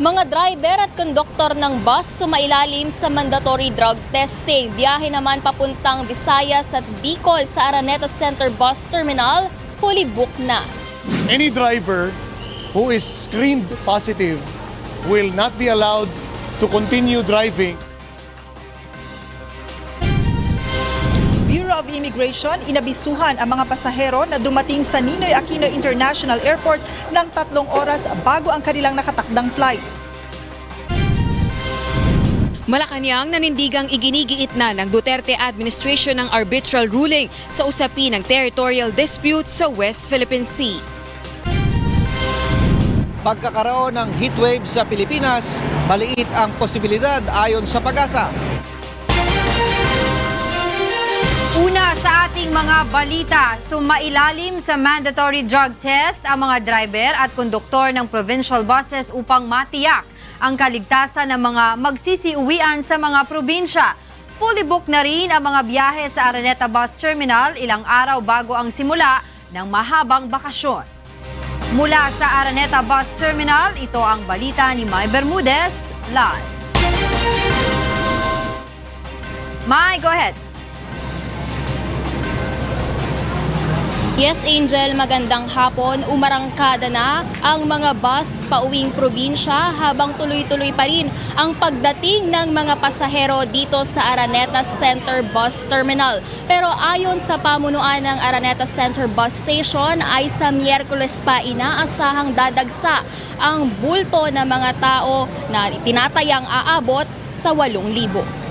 Mga driver at konduktor ng bus sumailalim sa mandatory drug testing. Biyahe naman papuntang Visayas at Bicol sa Araneta Center Bus Terminal, fully booked na. Any driver who is screened positive will not be allowed to continue driving. Bureau of Immigration inabisuhan ang mga pasahero na dumating sa Ninoy Aquino International Airport ng 3 oras bago ang kanilang nakatakdang flight. Malacanang nanindigang iginigiit na ng Duterte administration ng arbitral ruling sa usapin ng territorial dispute sa West Philippine Sea. Pagkakaroon ng heatwave sa Pilipinas, maliit ang posibilidad ayon sa Pag-asa. Una sa ating mga balita, sumailalim sa mandatory drug test ang mga driver at konduktor ng provincial buses upang matiyak ang kaligtasan ng mga magsisiuwian sa mga probinsya. Fully booked na rin ang mga biyahe sa Araneta Bus Terminal ilang araw bago ang simula ng mahabang bakasyon. Mula sa Araneta Bus Terminal, ito ang balita ni Mai Bermudez live. Mai, go ahead. Yes, Angel, magandang hapon. Umarangkada na ang mga bus pauwing probinsya habang tuloy-tuloy pa rin ang pagdating ng mga pasahero dito sa Araneta Center Bus Terminal. Pero ayon sa pamunuan ng Araneta Center Bus Station ay sa Miyerkules pa inaasahang dadagsa ang bulto ng mga tao na tinatayang aabot sa 8,000.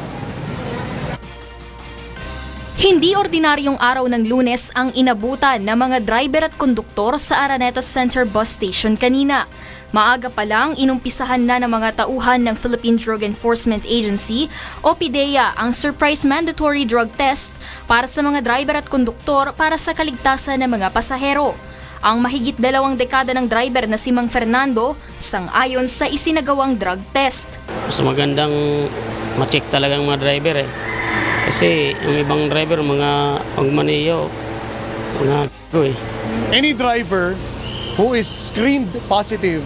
Hindi ordinaryong araw ng Lunes ang inabutan ng mga driver at konduktor sa Araneta Center Bus Station kanina. Maaga pa lang inumpisahan na ng mga tauhan ng Philippine Drug Enforcement Agency o PDEA ang surprise mandatory drug test para sa mga driver at konduktor para sa kaligtasan ng mga pasahero. Ang mahigit 2 dekada ng driver na si Mang Fernando sang-ayon sa isinagawang drug test. Mas magandang ma-check talaga ang mga driver Kasi ang ibang driver, mga pagmaniyo, mga Any driver who is screened positive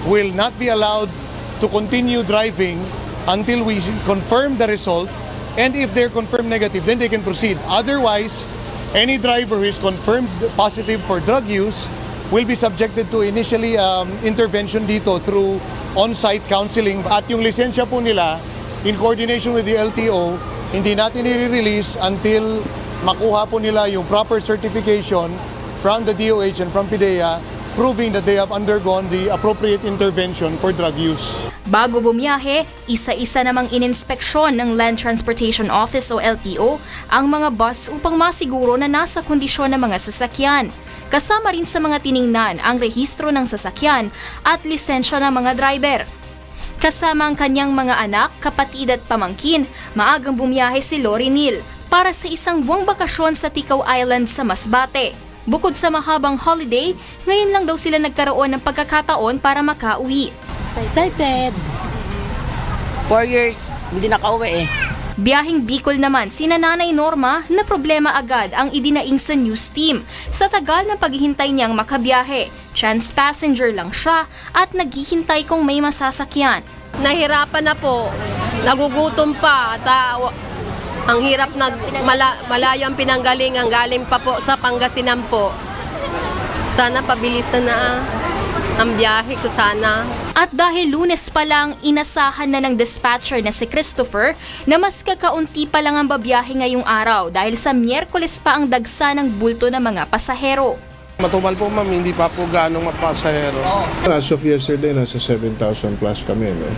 will not be allowed to continue driving until we confirm the result, and if they're confirmed negative, then they can proceed. Otherwise, any driver who is confirmed positive for drug use will be subjected to initially intervention dito through on-site counseling. At yung lisensya po nila, in coordination with the LTO, hindi natin i-release until makuha po nila yung proper certification from the DOH and from PDEA proving that they have undergone the appropriate intervention for drug use. Bago bumiyahe, isa-isa namang ininspeksyon ng Land Transportation Office o LTO ang mga bus upang masiguro na nasa kondisyon ng mga sasakyan. Kasama rin sa mga tiningnan ang rehistro ng sasakyan at lisensya ng mga driver. Kasama ang kanyang mga anak, kapatid at pamangkin, maagang bumiyahe si Lori Neal para sa isang buwang bakasyon sa Ticao Island sa Masbate. Bukod sa mahabang holiday, ngayon lang daw sila nagkaroon ng pagkakataon para makauwi. Excited! 4 years, hindi nakauwi Biyaheng Bicol naman, sina Nanay Norma na problema agad ang idinaing sa news team. Sa tagal ng paghihintay niyang makabiyahe, chance passenger lang siya at naghihintay kung may masasakyan. Nahirapan na po, nagugutom pa at ang hirap malayo ang pinanggalingan, galing pa po sa Pangasinan po. Sana pabilisan na ang biyahe ko sana. At dahil Lunes pa lang, inasahan na ng dispatcher na si Christopher na mas kakaunti pa lang ang babiyahe ngayong araw dahil sa Miyerkules pa ang dagsa ng bulto ng mga pasahero. Matumal po ma'am, hindi pa po ganong mapasahero. As of yesterday, nasa 7,000 plus kami. No?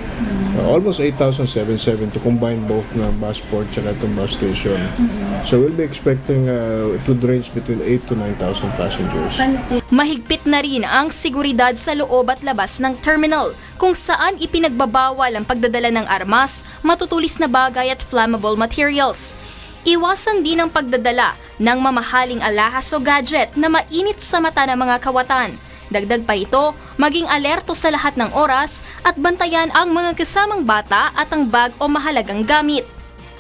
Almost 8,770 to combine both na bus port at itong bus station. So we'll be expecting it would range between 8,000 to 9,000 passengers. Mahigpit na rin ang seguridad sa loob at labas ng terminal kung saan ipinagbabawal ang pagdadala ng armas, matutulis na bagay at flammable materials. Iwasan din ang pagdadala ng mamahaling alahas o gadget na mainit sa mata ng mga kawatan. Dagdag pa ito, maging alerto sa lahat ng oras at bantayan ang mga kasamang bata at ang bag o mahalagang gamit.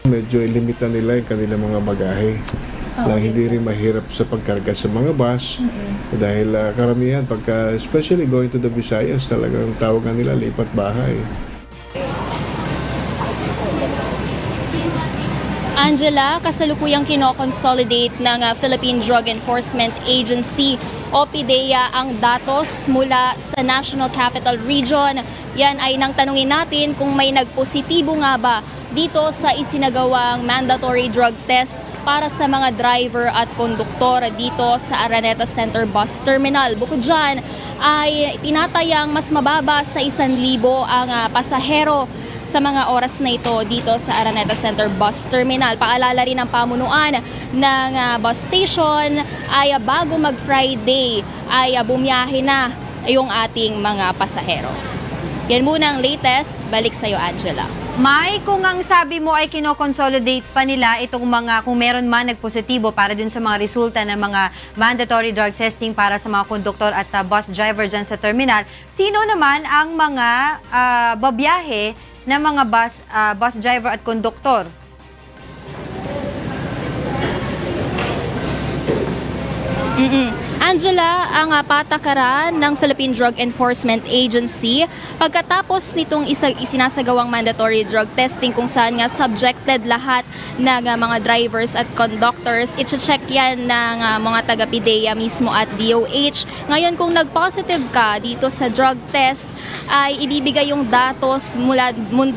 Medyo ilimita nila yung kanilang mga bagahe. na hindi rin mahirap sa pagkarga sa mga bus. Dahil karamihan, especially going to the Visayas, talagang tawagan nila lipat bahay. Angela, kasalukuyang kinoconsolidate ng Philippine Drug Enforcement Agency o PDEA ang datos mula sa National Capital Region. Yan ay nang tanungin natin kung may nagpositibo nga ba dito sa isinagawang mandatory drug test para sa mga driver at konduktor dito sa Araneta Center Bus Terminal. Bukod dyan ay tinatayang mas mababa sa 1,000 ang pasahero sa mga oras na ito dito sa Araneta Center Bus Terminal. Paalala rin ng pamunuan ng bus station ay bago mag-Friday ay bumiyahe na yung ating mga pasahero. Yan muna ang latest. Balik sa'yo, Angela. May, kung ang sabi mo ay kinoconsolidate pa nila itong mga, kung meron man nagpositibo para dun sa mga resulta ng mga mandatory drug testing para sa mga konduktor at bus driver dyan sa terminal, sino naman ang mga babiyahe ng mga bus driver at konduktor? Angela, ang patakaran ng Philippine Drug Enforcement Agency pagkatapos nitong isinasagawang mandatory drug testing kung saan nga subjected lahat ng mga drivers at conductors. I-check yan ng mga taga-PDEA mismo at DOH. Ngayon kung nag-positive ka dito sa drug test, ay ibibigay yung datos mula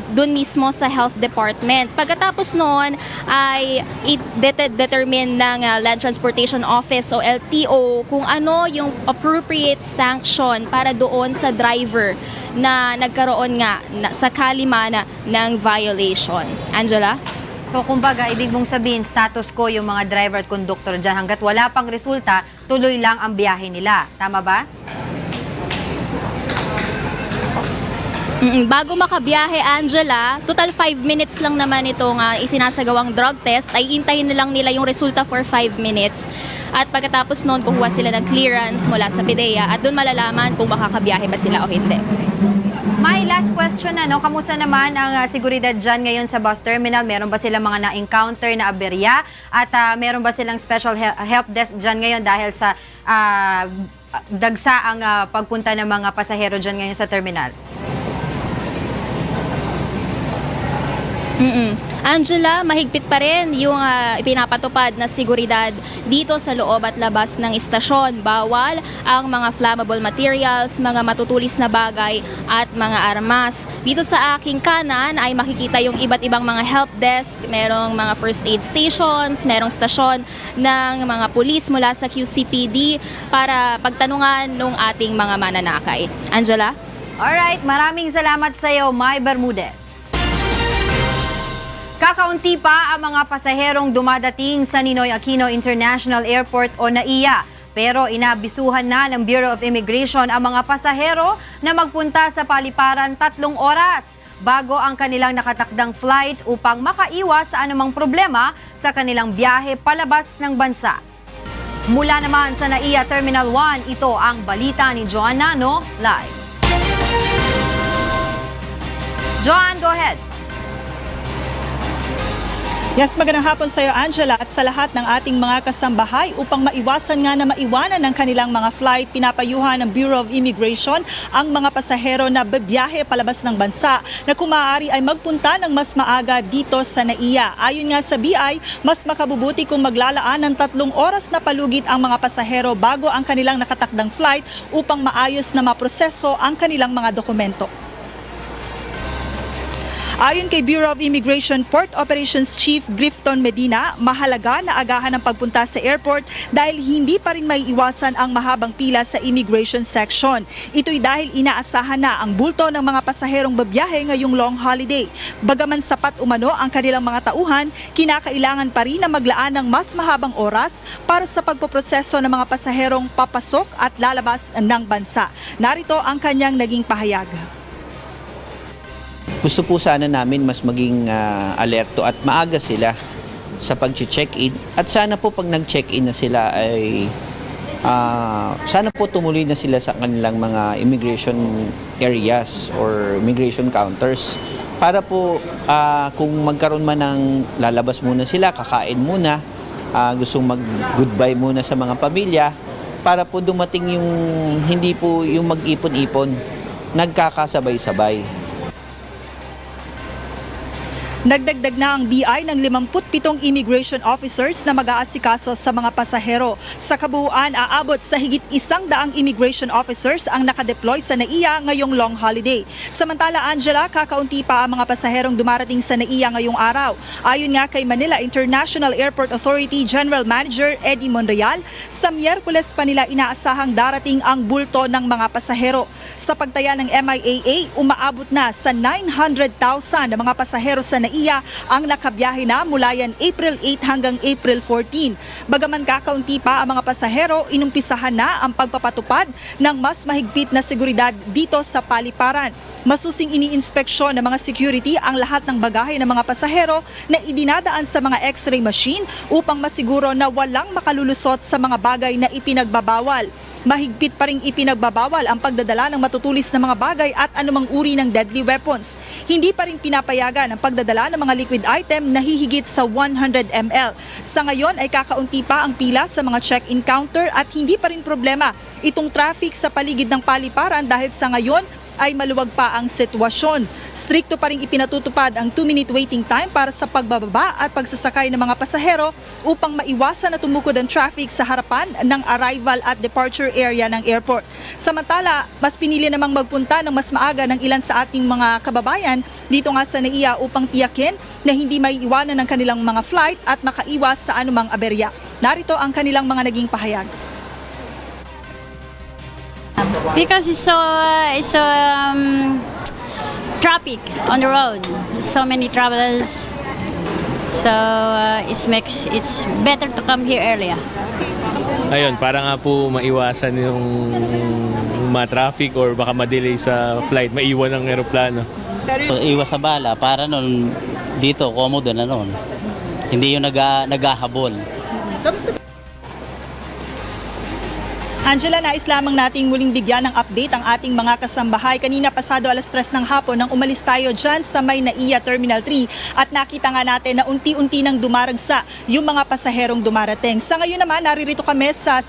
dun mismo sa Health Department. Pagkatapos noon ay i-determine ng Land Transportation Office o LTO kung ano yung appropriate sanction para doon sa driver na nagkaroon nga sa kalimana ng violation. Angela? So kumbaga, ibig mong sabihin, status ko yung mga driver at konduktor dyan. Hanggat wala pang resulta, tuloy lang ang biyahe nila. Tama ba? Bago makabiyahe, Angela, total 5 minutes lang naman itong isinasagawang drug test, ay hintayin na lang nila yung resulta for 5 minutes. At pagkatapos noon, kukuha sila ng clearance mula sa PDEA at doon malalaman kung makakabiyahe ba sila o hindi. My last question na, no? Kamusta naman ang seguridad dyan ngayon sa bus terminal? Meron ba silang mga na-encounter na aberya? At meron ba silang special help desk dyan ngayon dahil sa dagsa ang pagpunta ng mga pasahero dyan ngayon sa terminal? Angela, mahigpit pa rin yung ipinapatupad na seguridad dito sa loob at labas ng istasyon. Bawal ang mga flammable materials, mga matutulis na bagay at mga armas. Dito sa aking kanan ay makikita yung iba't ibang mga help desk, merong mga first aid stations, merong stasyon ng mga pulis mula sa QCPD para pagtanungan ng ating mga mananakay. Angela? Alright, maraming salamat sa iyo, May Bermudez. Kakaunti pa ang mga pasaherong dumadating sa Ninoy Aquino International Airport o NAIA. Pero inabisuhan na ng Bureau of Immigration ang mga pasahero na magpunta sa paliparan 3 oras bago ang kanilang nakatakdang flight upang makaiwas sa anumang problema sa kanilang biyahe palabas ng bansa. Mula naman sa NAIA Terminal 1, ito ang balita ni Joan Nano live. Joan, go ahead. Yes, magandang hapon sa iyo, Angela, at sa lahat ng ating mga kasambahay. Upang maiwasan nga na maiwanan ng kanilang mga flight, pinapayuhan ng Bureau of Immigration ang mga pasahero na babiyahe palabas ng bansa na kung maaari ay magpunta ng mas maaga dito sa NAIA. Ayon nga sa BI, mas makabubuti kung maglalaan ng 3 oras na palugit ang mga pasahero bago ang kanilang nakatakdang flight upang maayos na maproseso ang kanilang mga dokumento. Ayon kay Bureau of Immigration Port Operations Chief Grifton Medina, mahalaga na agahan ang pagpunta sa airport dahil hindi pa rin maiiwasan ang mahabang pila sa immigration section. Ito'y dahil inaasahan na ang bulto ng mga pasaherong babiyahe ngayong long holiday. Bagaman sapat umano ang kanilang mga tauhan, kinakailangan pa rin na maglaan ng mas mahabang oras para sa pagpoproseso ng mga pasaherong papasok at lalabas ng bansa. Narito ang kanyang naging pahayag. Gusto po sana namin mas maging alerto at maaga sila sa pag-check-in. At sana po pag nag-check-in na sila ay sana po tumuloy na sila sa kanilang mga immigration areas or immigration counters. Para po kung magkaroon man ng lalabas muna sila, kakain muna, gustong mag-goodbye muna sa mga pamilya para po dumating yung hindi po yung mag-ipon-ipon, nagkakasabay-sabay. Nagdagdag na ang BI ng 57 immigration officers na mag-aasikaso sa mga pasahero. Sa kabuuan, aabot sa higit 100 immigration officers ang nakadeploy sa NAIA ngayong long holiday. Samantala, Angela, kakaunti pa ang mga pasaherong dumarating sa NAIA ngayong araw. Ayon nga kay Manila International Airport Authority General Manager Eddie Monreal, sa Miyerkules pa nila inaasahang darating ang bulto ng mga pasahero. Sa pagtaya ng MIAA, umaabot na sa 900,000 na mga pasahero sa NAIA ang nakabiyahe na mula yan April 8 hanggang April 14. Bagaman kakaunti pa ang mga pasahero, inumpisahan na ang pagpapatupad ng mas mahigpit na seguridad dito sa paliparan. Masusing iniinspeksyon ng mga security ang lahat ng bagahe ng mga pasahero na idinadaan sa mga x-ray machine upang masiguro na walang makalulusot sa mga bagay na ipinagbabawal. Mahigpit pa ring ipinagbabawal ang pagdadala ng matutulis na mga bagay at anumang uri ng deadly weapons. Hindi pa rin pinapayagan ang pagdadala ng mga liquid item na hihigit sa 100 ml. Sa ngayon ay kakaunti pa ang pila sa mga check-in counter at hindi pa rin problema itong traffic sa paligid ng paliparan dahil sa ngayon ay maluwag pa ang sitwasyon. Strikto pa rin ipinatutupad ang 2-minute waiting time para sa pagbababa at pagsasakay ng mga pasahero upang maiwasan na tumukod ang traffic sa harapan ng arrival at departure area ng airport. Samantala, mas pinili namang magpunta ng mas maaga ng ilan sa ating mga kababayan dito nga sa NAIA upang tiyakin na hindi maiiwanan ng kanilang mga flight at makaiwas sa anumang aberya. Narito ang kanilang mga naging pahayag. Because it's so traffic on the road, so many travelers, so it's better to come here earlier. Ayun, para nga po maiwasan yung ma-traffic or baka ma-delay sa flight, maiwan ng eroplano. Iwas sa bala para nun dito, komodo na nun. Hindi yung naghahabol. Angela, nais lamang nating muling bigyan ng update ang ating mga kasambahay. Kanina pasado 3:00 ng hapon nang umalis tayo dyan sa may NAIA Terminal 3 at nakita nga natin na unti-unti nang dumaragsa yung mga pasaherong dumarating. Sa ngayon naman, naririto kami sa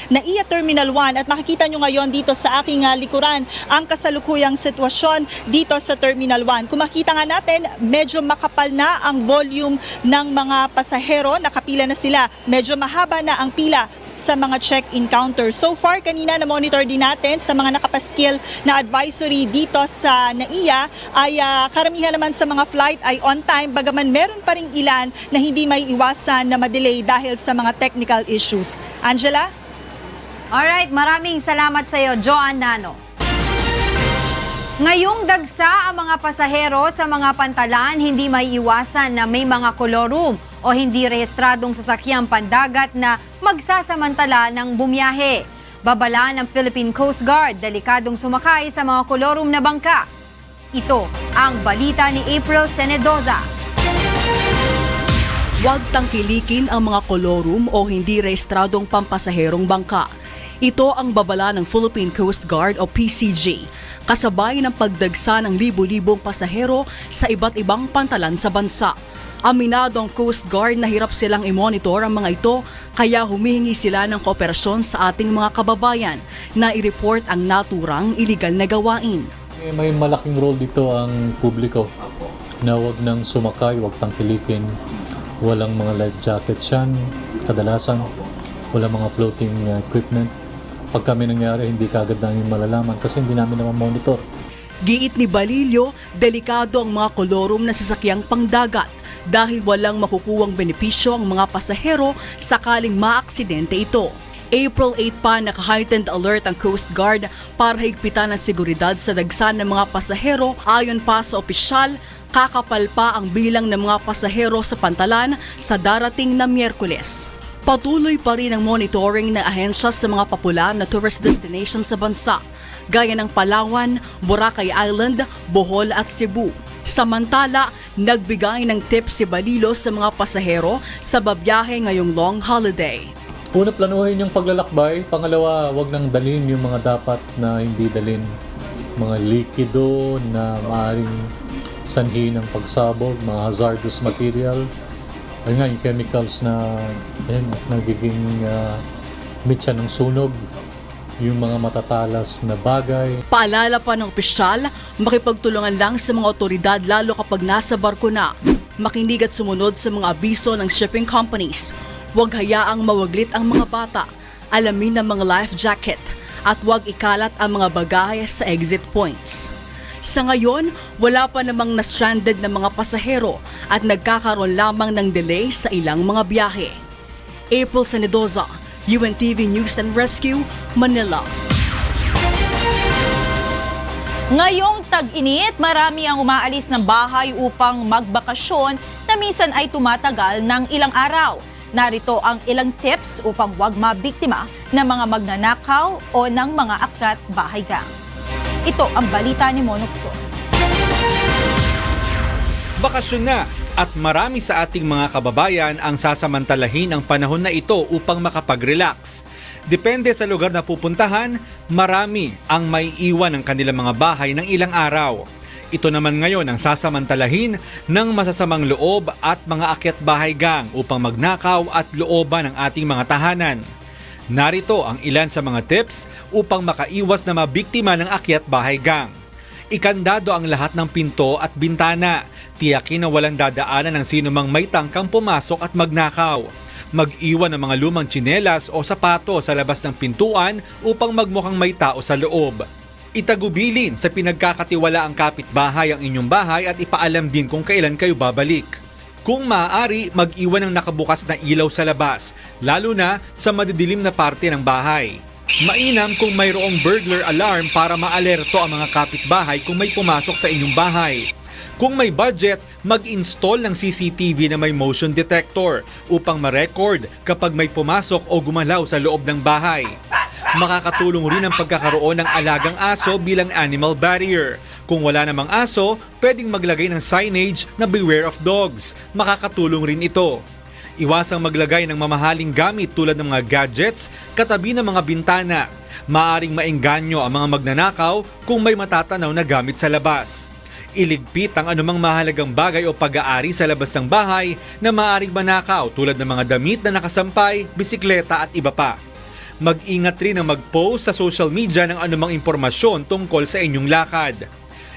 NAIA Terminal 1 at makikita nyo ngayon dito sa aking likuran ang kasalukuyang sitwasyon dito sa Terminal 1. Kung makita nga natin, medyo makapal na ang volume ng mga pasahero, nakapila na sila. Medyo mahaba na ang pila sa mga check-in counter. So far, kanina na-monitor din natin sa mga nakapaskil na advisory dito sa NAIA ay karamihan naman sa mga flight ay on time, bagaman meron pa ring ilan na hindi may iwasan na madelay dahil sa mga technical issues. Angela? Alright, maraming salamat sa iyo, Joanne Nano. Ngayong dagsa ang mga pasahero sa mga pantalan, hindi may iwasan na may mga kolorum o hindi rehistradong sasakyang pandagat na magsasamantala ng bumiyahe. Babala ng Philippine Coast Guard, delikadong sumakay sa mga kolorum na bangka. Ito ang balita ni April Senedoza. Huwag tangkilikin ang mga kolorum o hindi rehistradong pampasaherong bangka. Ito ang babala ng Philippine Coast Guard o PCG, kasabay ng pagdagsa ng libo-libong pasahero sa iba't ibang pantalan sa bansa. Aminado ang Coast Guard na hirap silang i-monitor ang mga ito, kaya humihingi sila ng kooperasyon sa ating mga kababayan na i-report ang naturang iligal na gawain. May malaking role dito ang publiko na huwag nang sumakay, huwag tangkilikin. Walang mga life jackets yan, kadalasan. Walang mga floating equipment. Pag kami nangyari, hindi kagad namin malalaman kasi hindi namin naman monitor. Giit ni Balilio, delikado ang mga kolorum na sasakyang pangdagat dahil walang makukuwang benepisyo ang mga pasahero sakaling maaksidente ito. April 8 pa, naka-heightened alert ang Coast Guard para higpitan ang seguridad sa dagsa ng mga pasahero. Ayon pa sa opisyal, kakapal pa ang bilang ng mga pasahero sa pantalan sa darating na Miyerkules. Patuloy pa rin ang monitoring ng ahensya sa mga popular na tourist destination sa bansa, gaya ng Palawan, Boracay Island, Bohol at Cebu. Samantala, nagbigay ng tip si Balilo sa mga pasahero sa babiyahe ngayong long holiday. Una, planuhin yung paglalakbay. Pangalawa, wag nang dalhin yung mga dapat na hindi dalhin. Mga likido na maaaring sanhi ng pagsabog, mga hazardous material. ayun nga, yung chemicals na nagiging mitya ng sunog, yung mga matatalas na bagay. Paalala pa ng opisyal, makipagtulungan lang sa mga otoridad lalo kapag nasa barko na. Makinig at sumunod sa mga abiso ng shipping companies. Huwag hayaang mawaglit ang mga bata. Alamin ang mga life jacket at huwag ikalat ang mga bagahe sa exit points. Sa ngayon, wala pa namang na-stranded na mga pasahero at nagkakaroon lamang ng delay sa ilang mga biyahe. April Senedoza, UNTV News and Rescue, Manila. Ngayong tag-init, marami ang umaalis ng bahay upang magbakasyon na minsan ay tumatagal ng ilang araw. Narito ang ilang tips upang huwag mabiktima ng mga magnanakaw o ng mga akyat bahay gang. Ito ang balita ni Monokso. Bakasyon na at marami sa ating mga kababayan ang sasamantalahin ang panahon na ito upang makapag-relax. Depende sa lugar na pupuntahan, marami ang may iwan ng kanilang mga bahay ng ilang araw. Ito naman ngayon ang sasamantalahin ng masasamang loob at mga akyat bahay gang upang magnakaw at looban ng ating mga tahanan. Narito ang ilan sa mga tips upang makaiwas na mabiktima ng akyat bahay gang. Ikandado ang lahat ng pinto at bintana. Tiyakin na walang dadaanan ng sino mang may tangkang pumasok at magnakaw. Mag-iwan ng mga lumang tsinelas o sapato sa labas ng pintuan upang magmukhang may tao sa loob. Itagubilin sa pinagkakatiwalaang kapitbahay ang inyong bahay at ipaalam din kung kailan kayo babalik. Kung maaari, mag-iwan ng nakabukas na ilaw sa labas, lalo na sa madidilim na parte ng bahay. Mainam kung mayroong burglar alarm para maalerto ang mga kapitbahay kung may pumasok sa inyong bahay. Kung may budget, mag-install ng CCTV na may motion detector upang ma-record kapag may pumasok o gumalaw sa loob ng bahay. Makakatulong rin ang pagkakaroon ng alagang aso bilang animal barrier. Kung wala namang aso, pwedeng maglagay ng signage na beware of dogs. Makakatulong rin ito. Iwasang maglagay ng mamahaling gamit tulad ng mga gadgets katabi ng mga bintana. Maaring maengganyo ang mga magnanakaw kung may matatanaw na gamit sa labas. Iligpit ang anumang mahalagang bagay o pag-aari sa labas ng bahay na maaring manakaw tulad ng mga damit na nakasampay, bisikleta at iba pa. Mag-ingat rin na mag-post sa social media ng anumang impormasyon tungkol sa inyong lakad.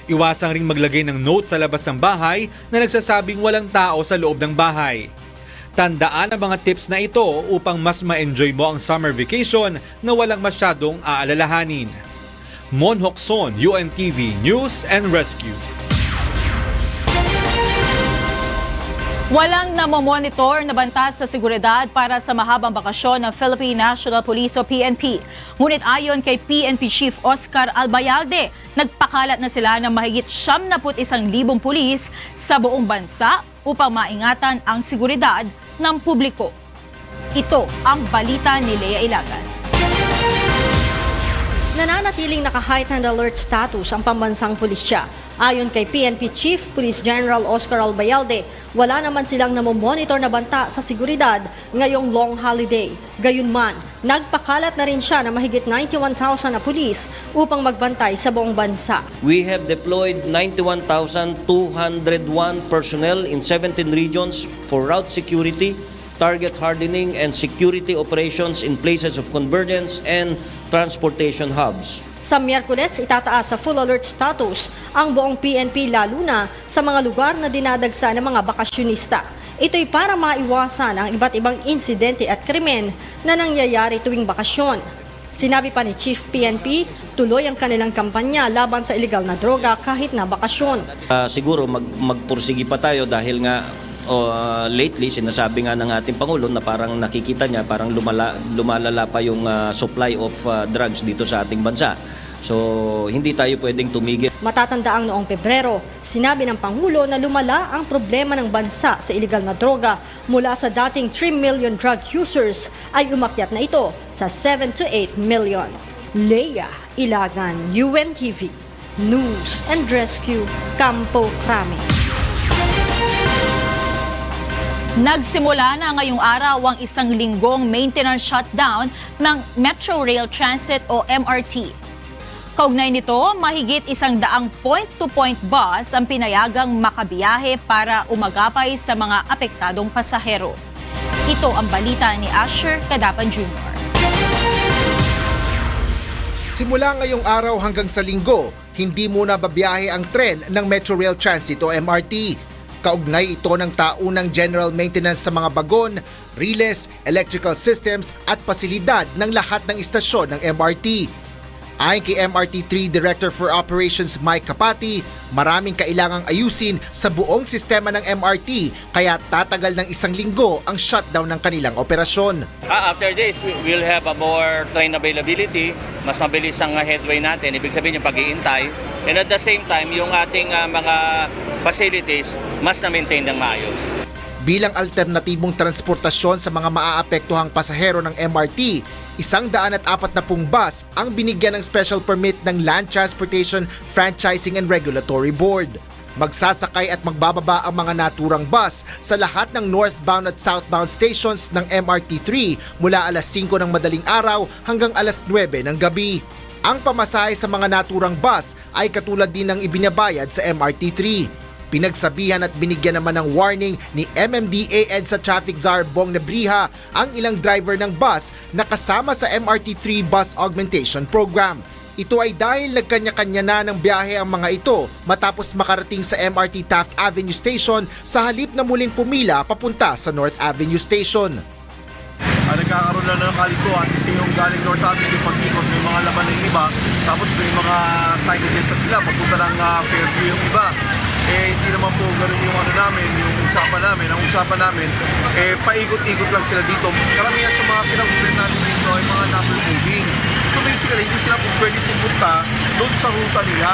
Iwasang ring maglagay ng note sa labas ng bahay na nagsasabing walang tao sa loob ng bahay. Tandaan ang mga tips na ito upang mas ma-enjoy mo ang summer vacation na walang masyadong aalalahanin. Mon Hokson, UNTV News and Rescue. Walang namomonitor na banta sa seguridad para sa mahabang bakasyon ng Philippine National Police o PNP. Ngunit ayon kay PNP Chief Oscar Albayalde, nagpakalat na sila ng mahigit 71,000 pulis sa buong bansa upang maingatan ang seguridad ng publiko. Ito ang balita ni Lea Ilagan. Nananatiling naka-heightened alert status ang pambansang pulisya. Ayon kay PNP Chief Police General Oscar Albayalde, wala naman silang namomonitor na banta sa seguridad ngayong long holiday. Gayunman, nagpakalat na rin siya na mahigit 91,000 na pulis upang magbantay sa buong bansa. We have deployed 91,201 personnel in 17 regions for route security, target hardening and security operations in places of convergence and transportation hubs. Sa Miyerkules, itataas sa full alert status ang buong PNP lalo na sa mga lugar na dinadagsa ng mga bakasyonista. Ito'y para maiwasan ang iba't ibang insidente at krimen na nangyayari tuwing bakasyon. Sinabi pa ni Chief PNP, tuloy ang kanilang kampanya laban sa illegal na droga kahit na bakasyon. Siguro magpursigi pa tayo dahil nga lately sinasabi nga ng ating Pangulo na parang nakikita niya parang lumalala pa yung supply of drugs dito sa ating bansa. So hindi tayo pwedeng tumigil. Matatandaang noong Pebrero, sinabi ng Pangulo na lumala ang problema ng bansa sa illegal na droga mula sa dating 3 million drug users ay umakyat na ito sa 7 to 8 million. Lea Ilagan, UNTV News and Rescue, Campo Crame. Nagsimula na ngayong araw ang isang linggong maintenance shutdown ng Metro Rail Transit o MRT. Kaugnay nito, mahigit 100 point-to-point bus ang pinayagang makabiyahe para umagapay sa mga apektadong pasahero. Ito ang balita ni Asher Kadapan Jr. Simula ngayong araw hanggang sa Linggo, hindi muna babiyahe ang tren ng Metro Rail Transit o MRT. Kaugnay ito ng taunang general maintenance sa mga bagon, riles, electrical systems at pasilidad ng lahat ng istasyon ng MRT. Ayon kay MRT3 Director for Operations Mike Kapati, maraming kailangang ayusin sa buong sistema ng MRT kaya tatagal ng 1 linggo ang shutdown ng kanilang operasyon. After this, we'll have a more train availability, mas mabilis ang headway natin, ibig sabihin yung pag-iintay. And at the same time, yung ating mga facilities mas na-maintain ng maayos. Bilang alternatibong transportasyon sa mga maaapektuhang pasahero ng MRT, 140 bus ang binigyan ng special permit ng Land Transportation Franchising and Regulatory Board. Magsasakay at magbababa ang mga naturang bus sa lahat ng northbound at southbound stations ng MRT3 mula alas 5 ng madaling araw hanggang alas 9 ng gabi. Ang pamasahe sa mga naturang bus ay katulad din ng ibinabayad sa MRT3. Pinagsabihan at binigyan naman ng warning ni MMDA EDSA Traffic Czar Bong Nebriha ang ilang driver ng bus na kasama sa MRT3 Bus Augmentation Program. Ito ay dahil nagkanya-kanya na ng biyahe ang mga ito matapos makarating sa MRT Taft Avenue Station sa halip na muling pumila papunta sa North Avenue Station. Nagkakaroon na ng kalituan kasi yung galing North Avenue pag-ikot may mga laman ng iba, tapos may mga signages na sila pagpunta ng Fairview yung iba. Hindi naman po ganun yung yung usapan namin. Ang usapan namin, paikot-ikot lang sila dito. Karamihan sa mga pinag-update natin dito ay mga number moving. So basically, hindi sila po pwede pupunta doon sa ruta nila.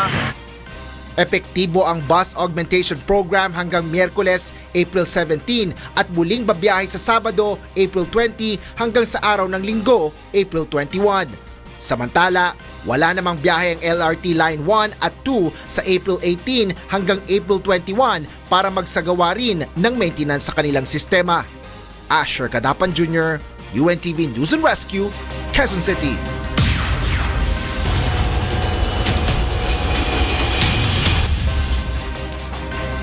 Epektibo ang Bus Augmentation Program hanggang Miyerkules, April 17 at muling babiyahe sa Sabado, April 20 hanggang sa araw ng Linggo, April 21. Samantala, wala namang biyahe ang LRT Line 1 at 2 sa April 18 hanggang April 21 para magsagawa rin ng maintenance sa kanilang sistema. Asher Kadapan Jr., UNTV News and Rescue, Quezon City.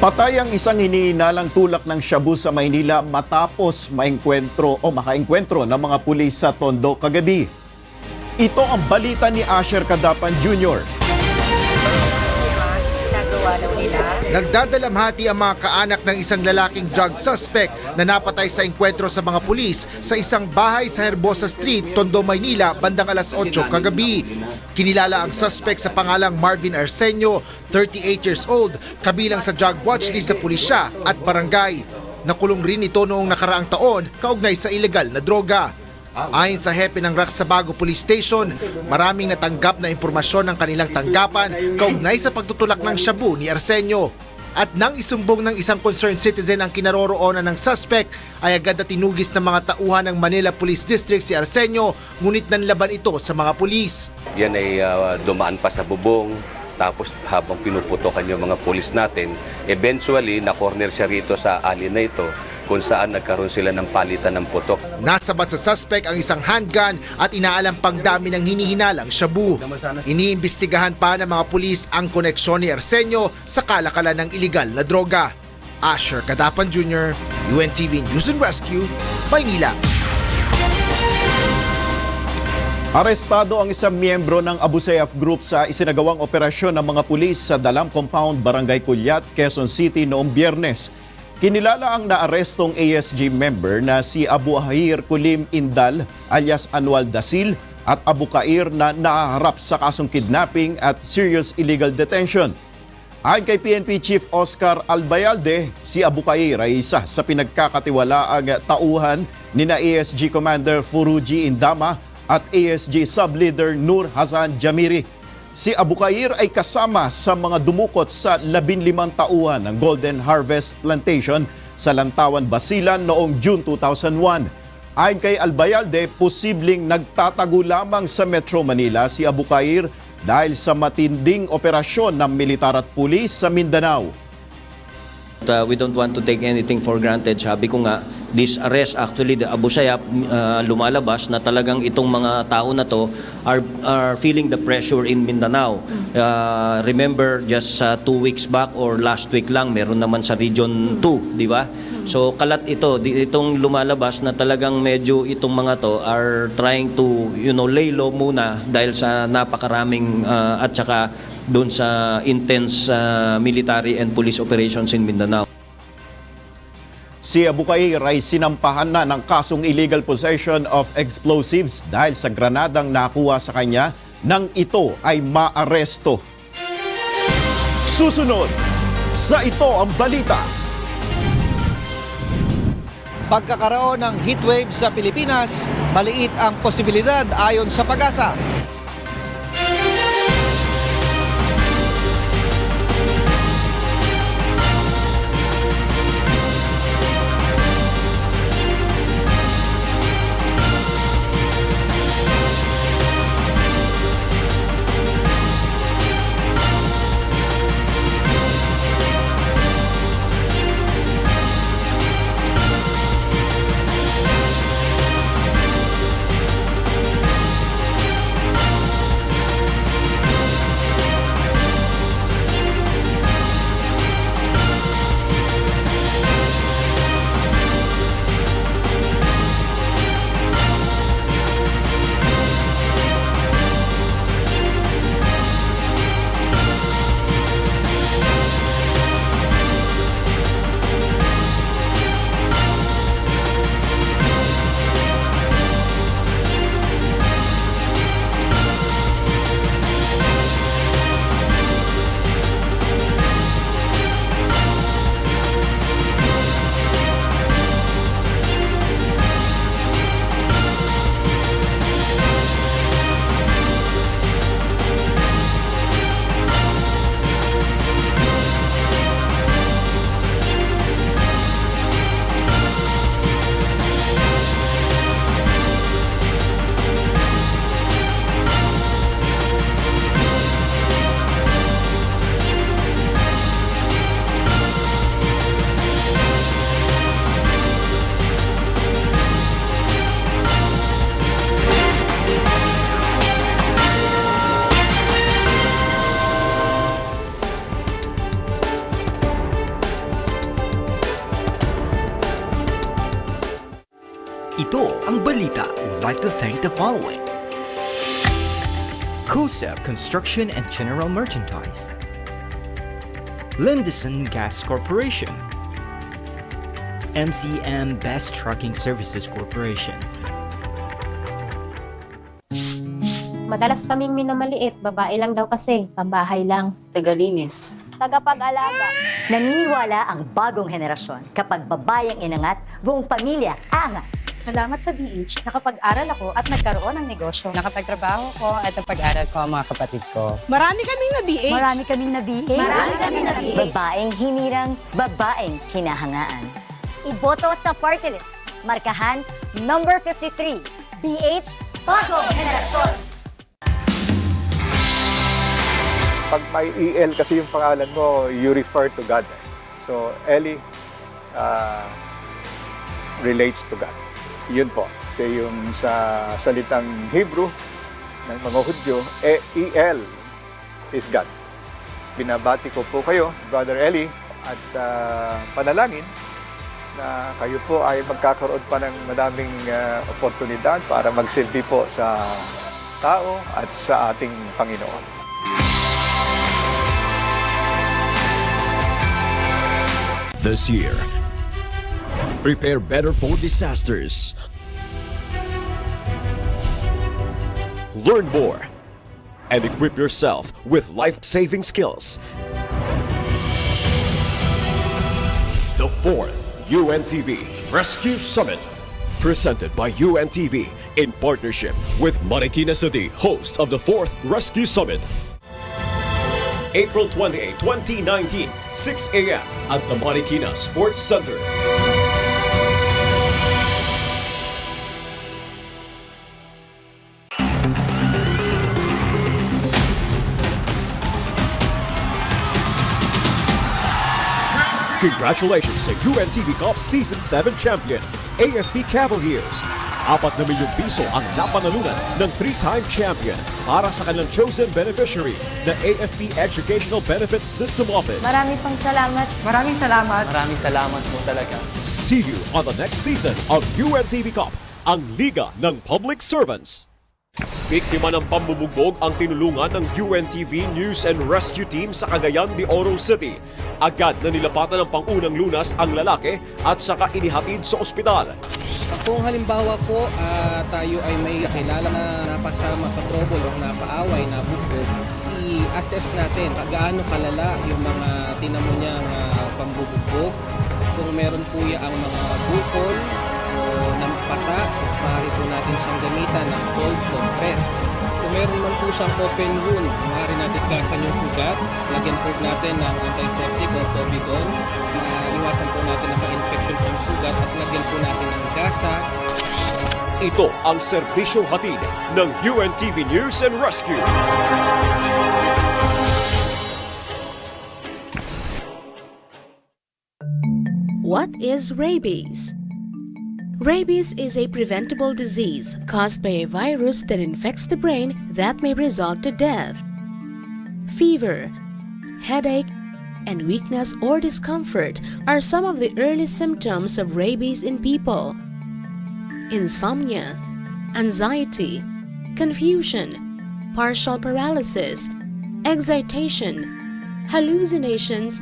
Patay ang isang hinihinalang tulak ng shabu sa Maynila matapos makaengkwentro ng mga pulis sa Tondo kagabi. Ito ang balita ni Asher Kadapan Jr. Nagdadalamhati ang mga kaanak ng isang lalaking drug suspect na napatay sa engkwentro sa mga pulis sa isang bahay sa Herbosa Street, Tondo, Maynila, bandang alas 8 kagabi. Kinilala ang suspect sa pangalang Marvin Arsenio, 38 years old, kabilang sa drug watch list sa pulisya at barangay. Nakulong rin ito noong nakaraang taon kaugnay sa ilegal na droga. Ayon sa hepe ng Raksabago Police Station, maraming natanggap na impormasyon ng kanilang tanggapan kaugnay sa pagtutulak ng shabu ni Arsenio. At nang isumbong ng isang concerned citizen ang kinaroroonan ng suspect, ay agad na tinugis ng mga tauhan ng Manila Police District si Arsenio, ngunit nanlaban ito sa mga pulis. Yan ay dumaan pa sa bubong, tapos habang pinuputokan yung mga pulis natin, eventually na-corner siya rito sa alley na ito, kung saan nagkaroon sila ng palitan ng putok. Nasabat sa suspect ang isang handgun at inaalam pang dami ng hinihinalang shabu. Iniimbestigahan pa ng mga pulis ang koneksyon ni Arsenio sa kalakalan ng iligal na droga. Asher Kadapan Jr., UNTV News and Rescue, Maynila. Arestado ang isang miyembro ng Abu Sayyaf Group sa isinagawang operasyon ng mga pulis sa Dalam Compound, Barangay Culyat, Quezon City noong Biyernes. Kinilala ang naarestong ASG member na si Abu Ahir Kulim Indal alias Anual Dasil at Abu Kair na nahaharap sa kasong kidnapping at serious illegal detention. Ayon kay PNP Chief Oscar Albayalde, si Abu Kair ay isa sa pinagkakatiwalaang tauhan ni na ASG Commander Furuji Indama at ASG Sub-Leader Nur Hasan Jamiri. Si Abu Kair ay kasama sa mga dumukot sa 15 tauhan ng Golden Harvest Plantation sa Lantawan, Basilan noong June 2001. Ayon kay Albayalde, posibleng nagtatago lamang sa Metro Manila si Abu Kair dahil sa matinding operasyon ng militar at pulis sa Mindanao. We don't want to take anything for granted. Sabi ko nga, this arrest actually, the Abu Sayyaf, lumalabas na talagang itong mga tao na to are feeling the pressure in Mindanao. Remember, just 2 weeks back or last week lang, meron naman sa Region 2, di ba? So kalat itong lumalabas na talagang medyo itong mga to are trying to lay low muna dahil sa napakaraming at saka doon sa intense military and police operations in Mindanao. Si Abu Khair ay sinampahan na ng kasong illegal possession of explosives dahil sa granadang nakuha sa kanya nang ito ay maaresto. Susunod sa Ito ang Balita. Pagkakaroon ng heatwave sa Pilipinas, maliit ang posibilidad ayon sa Pag-asa. Ito ang balita. We'd like to thank the following. COSEP Construction and General Merchandise, Lindison Gas Corporation, MCM Best Trucking Services Corporation. Madalas kaming minamaliit, babae lang daw kasi, pambahay lang. Tagalinis. Tagapag-alaga. Naniniwala ang bagong henerasyon kapag babae ang inangat, buong pamilya angat. Salamat sa DH, nakapag-aral ako at nagkaroon ng negosyo. Nakapagtrabaho ko at napag-aral ko ang mga kapatid ko. Marami kaming na-DH. Marami kaming na-BH. Marami kaming na-BH. Babaeng hinirang, babaeng hinahangaan. Iboto sa party list. Markahan number 53. BH, bagong henerasyon. Pag may EL kasi yung pangalan mo, you refer to God. So, Eli relates to God. Yun po. Kasi yung sa salitang Hebrew ng mga Hudyo, EL is God. Binabati ko po kayo, Brother Eli, at panalangin na kayo po ay magkakaroon pa ng madaming oportunidad para magsilbi po sa tao at sa ating Panginoon. This year, prepare better for disasters. Learn more and equip yourself with life-saving skills. The 4th UNTV Rescue Summit, presented by UNTV in partnership with Marikina City, host of the 4th Rescue Summit. April 28, 2019, 6 a.m. at the Marikina Sports Center. Congratulations sa UNTV Cup Season 7 champion, AFP Cavaliers. 4 na milyong piso ang napanalunan ng 3-time champion para sa kanilang chosen beneficiary na AFP Educational Benefits System Office. Maraming pang salamat. Maraming salamat. Maraming salamat po talaga. See you on the next season of UNTV Cup, ang Liga ng Public Servants. Biktima ng pambubugbog ang tinulungan ng UNTV News and Rescue Team sa Cagayan de Oro City. Agad na nilapatan ng pangunang lunas ang lalaki at saka inihatid sa ospital. Kung halimbawa po tayo ay may kilala na napasama sa trouble o napaaway na bugbog, i-assess natin gaano kalala yung mga tinamo niyang pambubugbog. Kung meron po ang mga bukol o nampasa, maaari po natin siyang gamitan ng cold compress. Kung meron man po siyang open wound, maaari natin gasan yung sugat, lagyan po natin ng antiseptic o Povidone. Iwasan po natin na ma-infection po yung sugat at lagyan po natin ng gasa. Ito ang serbisyong hatid ng UNTV News and Rescue. What is rabies? Rabies is a preventable disease caused by a virus that infects the brain that may result to death. Fever, headache, and weakness or discomfort are some of the early symptoms of rabies in people. Insomnia, anxiety, confusion, partial paralysis, excitation, hallucinations,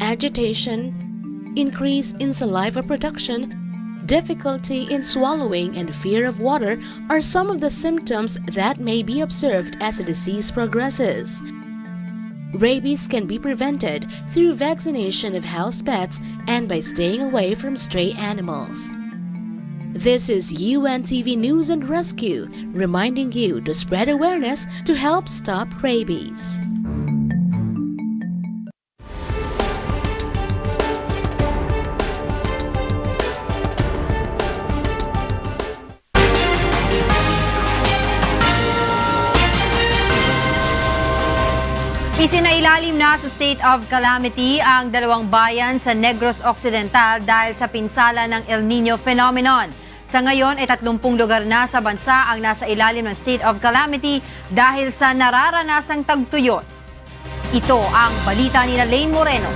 agitation, increase in saliva production, difficulty in swallowing, and fear of water are some of the symptoms that may be observed as the disease progresses. Rabies can be prevented through vaccination of house pets and by staying away from stray animals. This is UNTV News and Rescue, reminding you to spread awareness to help stop rabies. Isinailalim na sa state of calamity ang dalawang bayan sa Negros Occidental dahil sa pinsala ng El Nino phenomenon. Sa ngayon ay 30 lugar na sa bansa ang nasa ilalim ng state of calamity dahil sa nararanasang tagtuyot. Ito ang balita ni Lane Moreno.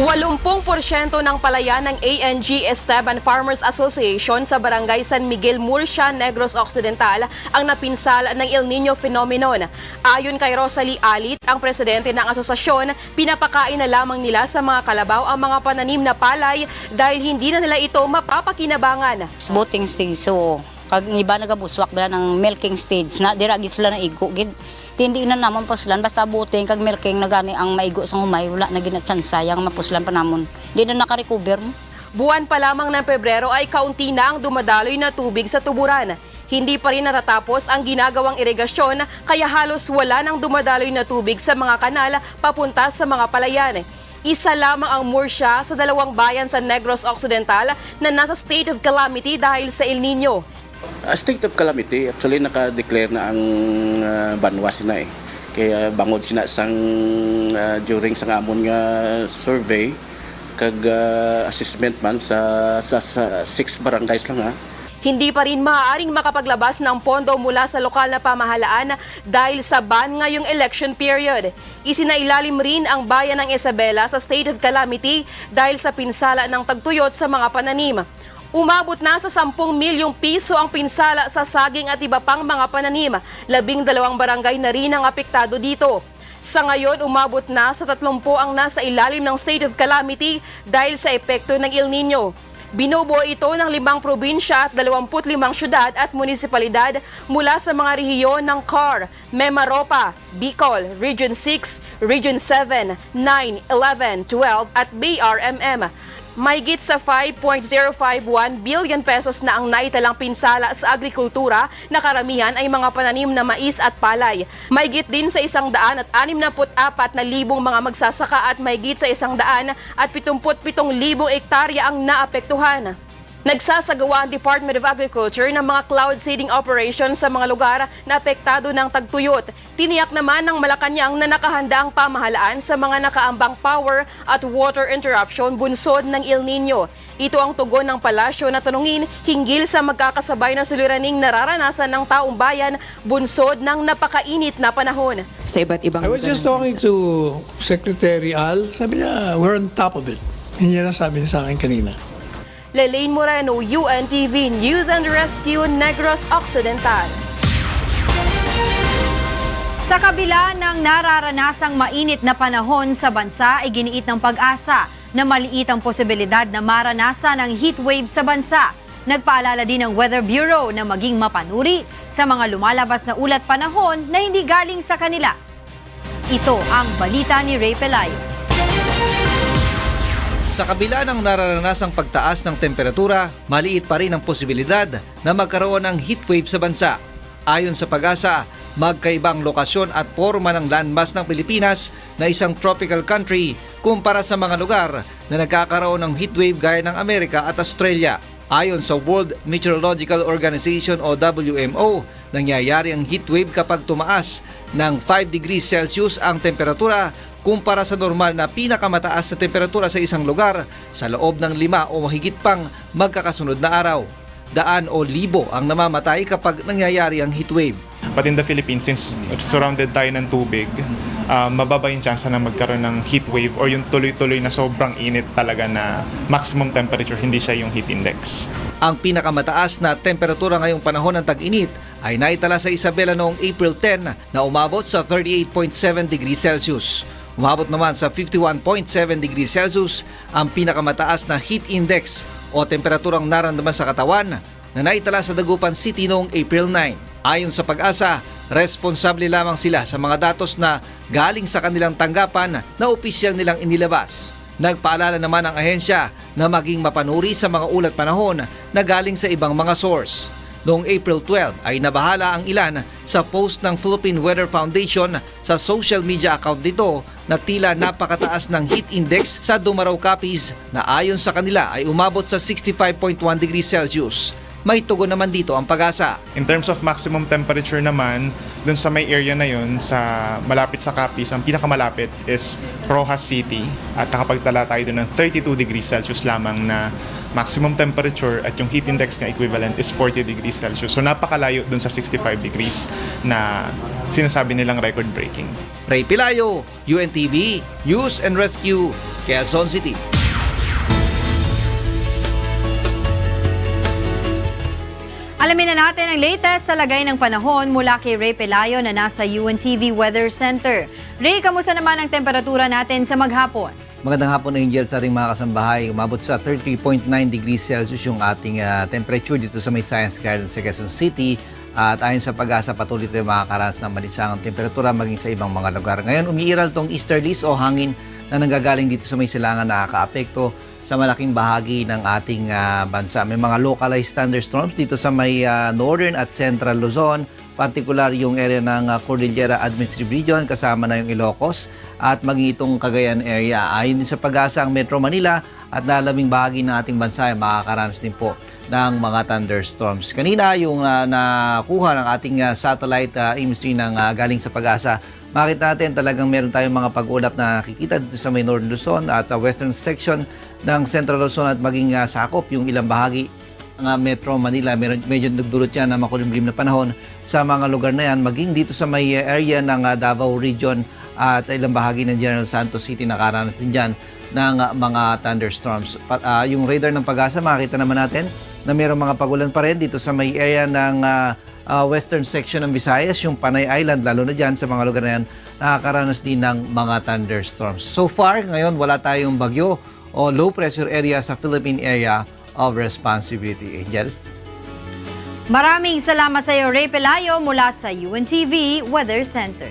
80% ng palayan ng ANG Esteban Farmers Association sa Barangay San Miguel, Murcia, Negros Occidental ang napinsala ng El Nino phenomenon. Ayon kay Rosalie Alit, ang presidente ng asosasyon, pinapakain na lamang nila sa mga kalabaw ang mga pananim na palay dahil hindi na nila ito mapapakinabangan. Boating stage, so kag iba nagabuswak bala ng milking stage na diragi sila na igo gid hindi na namon puslan basta buting kag milking na gani ang maigo sa humay wala na ginatsan sayang mapuslan pa namon di na naka-recover mo. Buwan pa lamang ng Pebrero ay kaunti na ang dumadaloy na tubig sa tuburan. Hindi pa rin natatapos ang ginagawang irigasyon kaya halos wala nang dumadaloy na tubig sa mga kanal papunta sa mga palayan. Isa lamang ang Murcia sa dalawang bayan sa Negros Occidental na nasa state of calamity dahil sa El Nino. State of calamity, actually naka-declare na ang banwas na Kaya bangod sina sang during sa amon nga survey kag assessment man sa 6 barangays lang Hindi pa rin maaaring makapaglabas ng pondo mula sa lokal na pamahalaan dahil sa ban ngayong election period. Isinailalim rin ang bayan ng Isabela sa state of calamity dahil sa pinsala ng tagtuyot sa mga pananim. Umabot na sa 10 milyong piso ang pinsala sa saging at iba pang mga pananim. 12 barangay na rin ang apektado dito. Sa ngayon, umabot na sa 30 ang nasa ilalim ng state of calamity dahil sa epekto ng El Nino. Binubuo ito ng 5 probinsya at 25 syudad at munisipalidad mula sa mga rehiyon ng CAR, Memaropa, Bicol, Region 6, Region 7, 9, 11, 12 at BRMM. Mahigit sa 5.051 billion pesos na ang naitalang pinsala sa agrikultura na karamihan ay mga pananim na mais at palay. Mahigit din sa 164,000 mga magsasaka at mahigit sa 177,000 hektarya ang naapektuhan. Nagsasagawa ang Department of Agriculture ng mga cloud seeding operations sa mga lugar na apektado ng tagtuyot. Tiniyak naman ng Malacanang na nakahanda ang pamahalaan sa mga nakaambang power at water interruption bunsod ng El Nino. Ito ang tugon ng palasyo na tanungin hinggil sa magkakasabay na suliraning nararanasan ng taong bayan bunsod ng napakainit na panahon. Sa iba't ibang I was just talking to Secretary Al. Sabi niya, we're on top of it. Hindi niya sabi sa akin kanina. Lelaine Moreno, UNTV News and Rescue, Negros Occidental. Sa kabila ng nararanasang mainit na panahon sa bansa, iginiit ng Pag-asa na maliit ang posibilidad na maranasan ang heat wave sa bansa. Nagpaalala din ng Weather Bureau na maging mapanuri sa mga lumalabas na ulat panahon na hindi galing sa kanila. Ito ang balita ni Ray Pelayo. Sa kabila ng nararanasang pagtaas ng temperatura, maliit pa rin ang posibilidad na magkaroon ng heatwave sa bansa. Ayon sa Pag-asa, magkaibang lokasyon at forma ng landmass ng Pilipinas na isang tropical country kumpara sa mga lugar na nagkakaroon ng heatwave gaya ng Amerika at Australia. Ayon sa World Meteorological Organization o WMO, nangyayari ang heatwave kapag tumaas ng 5 degrees Celsius ang temperatura kumpara sa normal na pinakamataas na temperatura sa isang lugar sa loob ng 5 o mahigit pang magkakasunod na araw. Daan o libo ang namamatay kapag nangyayari ang heatwave. But in the Philippines, since surrounded tayo ng tubig, mababa yung chance na magkaroon ng heat wave or yung tuloy-tuloy na sobrang init talaga na maximum temperature, hindi siya yung heat index. Ang pinakamataas na temperatura ngayong panahon ng tag-init ay naitala sa Isabela noong April 10 na umabot sa 38.7 degrees Celsius. Umabot naman sa 51.7 degrees Celsius ang pinakamataas na heat index o temperaturang naramdaman sa katawan na naitala sa Dagupan City noong April 9. Ayon sa Pag-asa, responsable lamang sila sa mga datos na galing sa kanilang tanggapan na opisyal nilang inilabas. Nagpaalala naman ang ahensya na maging mapanuri sa mga ulat panahon na galing sa ibang mga source. Noong April 12 ay nabahala ang ilan sa post ng Philippine Weather Foundation sa social media account nito na tila napakataas ng heat index sa Dumaraw Capiz na ayon sa kanila ay umabot sa 65.1 degrees Celsius. May tugon naman dito ang Pag-asa. In terms of maximum temperature naman, dun sa may area na yun, sa malapit sa Capiz, ang pinakamalapit is Rojas City at nakapagtala tayo dun ng 32 degrees Celsius lamang na maximum temperature at yung heat index na equivalent is 40 degrees Celsius. So napakalayo dun sa 65 degrees na sinasabi nilang record-breaking. Ray Pelayo, UNTV, News and Rescue, Quezon City. Alamin na natin ang latest sa lagay ng panahon mula kay Ray Pelayo na nasa UNTV Weather Center. Ray, kamusta naman ang temperatura natin sa maghapon? Magandang hapon, Angel, sa ating mga kasambahay. Umabot sa 33.9 degrees Celsius yung ating temperature dito sa may Science Garden sa Quezon City. At ayon sa Pag-asa, patuloy tayo makakaranas ng malinsangang temperatura maging sa ibang mga lugar. Ngayon, umiiral tong easterlies o hangin na nanggagaling dito sa may silangan na nakakaapekto sa malaking bahagi ng ating bansa. May mga localized thunderstorms dito sa may northern at central Luzon, particular yung area ng Cordillera Administrative Region, kasama na yung Ilocos at maging itong Cagayan area. Ayon din sa Pag-asa, ang Metro Manila at nalaming bahagi ng ating bansa ay makakaranas din po ng mga thunderstorms. Kanina yung nakuha ng ating satellite imagery ng galing sa Pag-asa, makita natin talagang meron tayong mga pag-ulap na nakikita dito sa may Northern Luzon at sa western section ng Central Luzon at maging sakop yung ilang bahagi ng Metro Manila. Medyo nagdulot yan na makulimlim na panahon sa mga lugar na yan, maging dito sa may area ng Davao Region at ilang bahagi ng General Santos City nakaranas din dyan ng mga thunderstorms. Yung radar ng Pag-asa, makikita naman natin na mayroong mga pagulan pa rin dito sa may area ng western section ng Visayas, yung Panay Island, lalo na dyan sa mga lugar na yan, nakakaranas din ng mga thunderstorms. So far, ngayon wala tayong bagyo o low pressure area sa Philippine Area of Responsibility. Angel? Maraming salamat sa iyo, Ray Pelayo, mula sa UNTV Weather Center.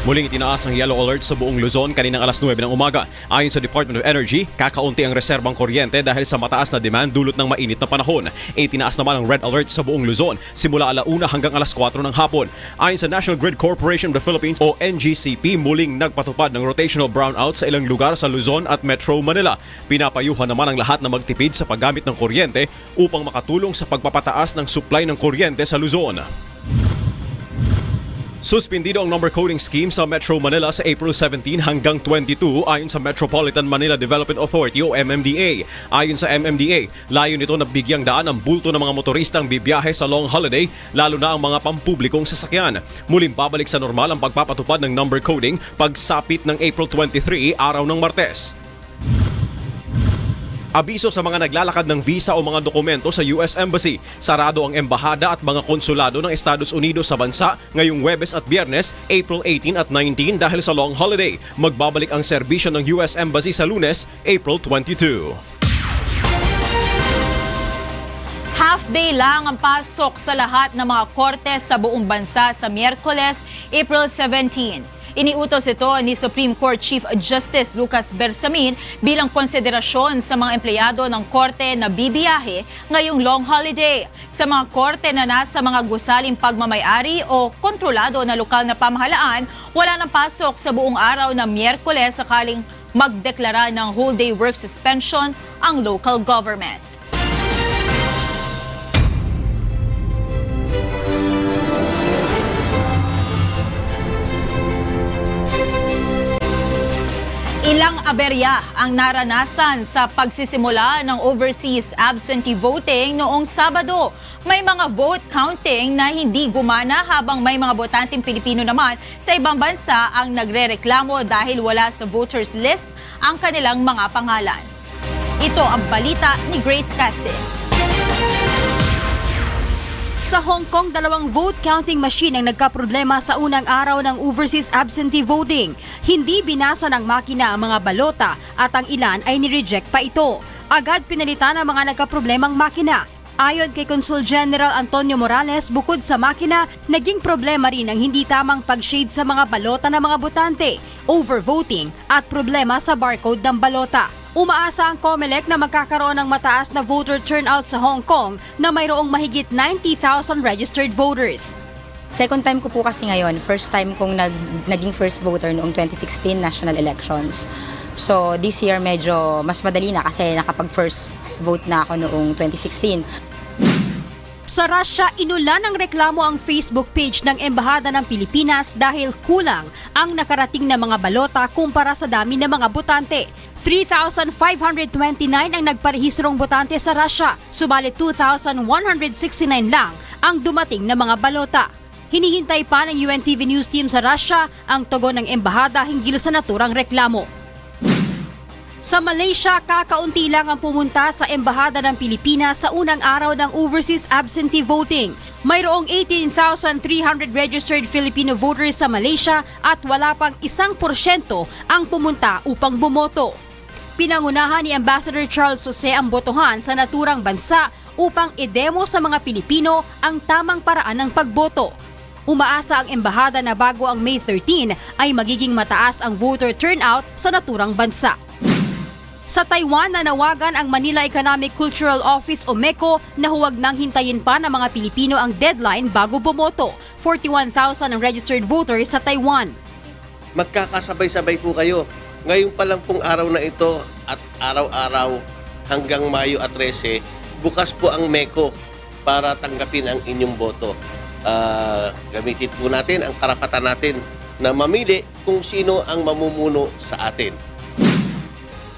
Muling itinaas ang yellow alert sa buong Luzon kaninang alas 9 ng umaga. Ayon sa Department of Energy, kakaunti ang reserbang kuryente dahil sa mataas na demand dulot ng mainit na panahon. Itinaas naman ang red alert sa buong Luzon simula alauna hanggang alas 4 ng hapon. Ayon sa National Grid Corporation of the Philippines o NGCP, muling nagpatupad ng rotational brownout sa ilang lugar sa Luzon at Metro Manila. Pinapayuhan naman ang lahat na magtipid sa paggamit ng kuryente upang makatulong sa pagpapataas ng supply ng kuryente sa Luzon. Suspendido ang number coding scheme sa Metro Manila sa April 17 hanggang 22 ayon sa Metropolitan Manila Development Authority o MMDA. Ayon sa MMDA, layo nito na bigyang daan ang bulto ng mga motoristang bibiyahe sa long holiday, lalo na ang mga pampublikong sasakyan. Muling babalik sa normal ang pagpapatupad ng number coding pagsapit ng April 23, araw ng Martes. Abiso sa mga naglalakad ng visa o mga dokumento sa US Embassy. Sarado ang embahada at mga konsulado ng Estados Unidos sa bansa ngayong Huwebes at Biyernes, April 18 at 19 dahil sa long holiday. Magbabalik ang serbisyo ng US Embassy sa Lunes, April 22. Half-day lang ang pasok sa lahat ng mga korte sa buong bansa sa Miyerkules, April 17. Iniutos ito ni Supreme Court Chief Justice Lucas Bersamin bilang konsiderasyon sa mga empleyado ng korte na bibiyahe ngayong long holiday. Sa mga korte na nasa mga gusaling pagmamayari o kontrolado na lokal na pamahalaan, wala nang pasok sa buong araw ng Miyerkules sakaling magdeklara ng whole-day work suspension ang local government. Ilang aberya ang naranasan sa pagsisimula ng overseas absentee voting noong Sabado. May mga vote counting na hindi gumana habang may mga botanteng Pilipino naman sa ibang bansa ang nagrereklamo dahil wala sa voters list ang kanilang mga pangalan. Ito ang balita ni Grace Cassie. Sa Hong Kong, 2 vote counting machine ang nagkaproblema sa unang araw ng overseas absentee voting. Hindi binasa ng makina ang mga balota at ang ilan ay nireject pa ito. Agad pinalitan ang mga nagkaproblemang makina. Ayon kay Consul General Antonio Morales, bukod sa makina, naging problema rin ang hindi tamang pag-shade sa mga balota ng mga botante, overvoting at problema sa barcode ng balota. Umaasa ang COMELEC na magkakaroon ng mataas na voter turnout sa Hong Kong na mayroong mahigit 90,000 registered voters. Second time ko po kasi ngayon, first time kong naging first voter noong 2016 national elections. So this year medyo mas madali na kasi nakapag-first vote na ako noong 2016. Sa Russia, inulan ng reklamo ang Facebook page ng Embahada ng Pilipinas dahil kulang ang nakarating na mga balota kumpara sa dami ng mga botante. 3,529 ang nagparehistrong botante sa Russia, subalit 2,169 lang ang dumating na mga balota. Hinihintay pa ng UNTV News Team sa Russia ang tugon ng Embahada hinggil sa naturang reklamo. Sa Malaysia, kakaunti lang ang pumunta sa Embahada ng Pilipinas sa unang araw ng overseas absentee voting. Mayroong 18,300 registered Filipino voters sa Malaysia at wala pang 1% ang pumunta upang bumoto. Pinangunahan ni Ambassador Charles Jose ang botohan sa naturang bansa upang idemo sa mga Pilipino ang tamang paraan ng pagboto. Umaasa ang embahada na bago ang May 13 ay magiging mataas ang voter turnout sa naturang bansa. Sa Taiwan, nanawagan ang Manila Economic Cultural Office o MECO na huwag nang hintayin pa ng mga Pilipino ang deadline bago bumoto. 41,000 ang registered voters sa Taiwan. Magkakasabay-sabay po kayo. Ngayon pa lang pong araw na ito at araw-araw hanggang Mayo at 13, bukas po ang MECO para tanggapin ang inyong boto. Gamitin po natin ang karapatan natin na mamili kung sino ang mamumuno sa atin.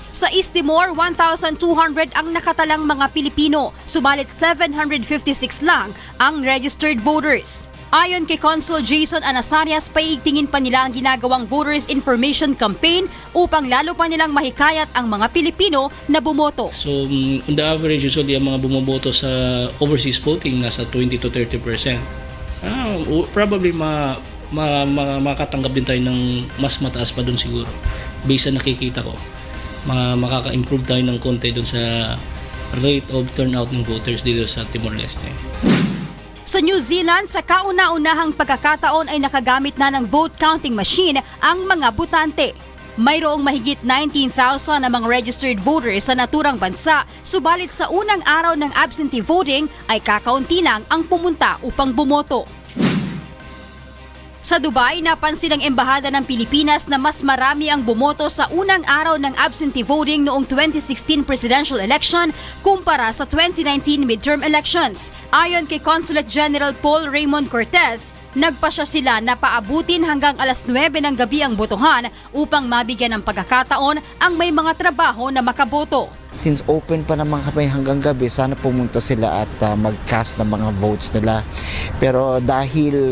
Sa East Timor, 1,200 ang nakatalang mga Pilipino, subalit 756 lang ang registered voters. Ayon kay Consul Jason Anasarias, paiigtingin pa nila ang ginagawang Voters Information Campaign upang lalo pa nilang mahikayat ang mga Pilipino na bumoto. So, on the average, usually ang mga bumoboto sa overseas voting nasa 20 to 30%. Probably makatanggap din tayo ng mas mataas pa dun siguro. Based sa nakikita ko, makaka-improve tayo ng konti dun sa rate of turnout ng voters dito sa Timor-Leste. Sa New Zealand, sa kauna-unahang pagkakataon ay nakagamit na ng vote counting machine ang mga botante. Mayroong mahigit 19,000 na mga registered voters sa naturang bansa, subalit sa unang araw ng absentee voting ay kakaunti lang ang pumunta upang bumoto. Sa Dubai, napansin ng Embahada ng Pilipinas na mas marami ang bumoto sa unang araw ng absentee voting noong 2016 presidential election kumpara sa 2019 midterm elections. Ayon kay Consulate General Paul Raymond Cortez, nagpasya sila na paabutin hanggang alas 9 ng gabi ang botohan upang mabigyan ng pagkakataon ang may mga trabaho na makaboto. Since open pa naman kami hanggang gabi, sana pumunta sila at mag-cast ng mga votes nila. Pero dahil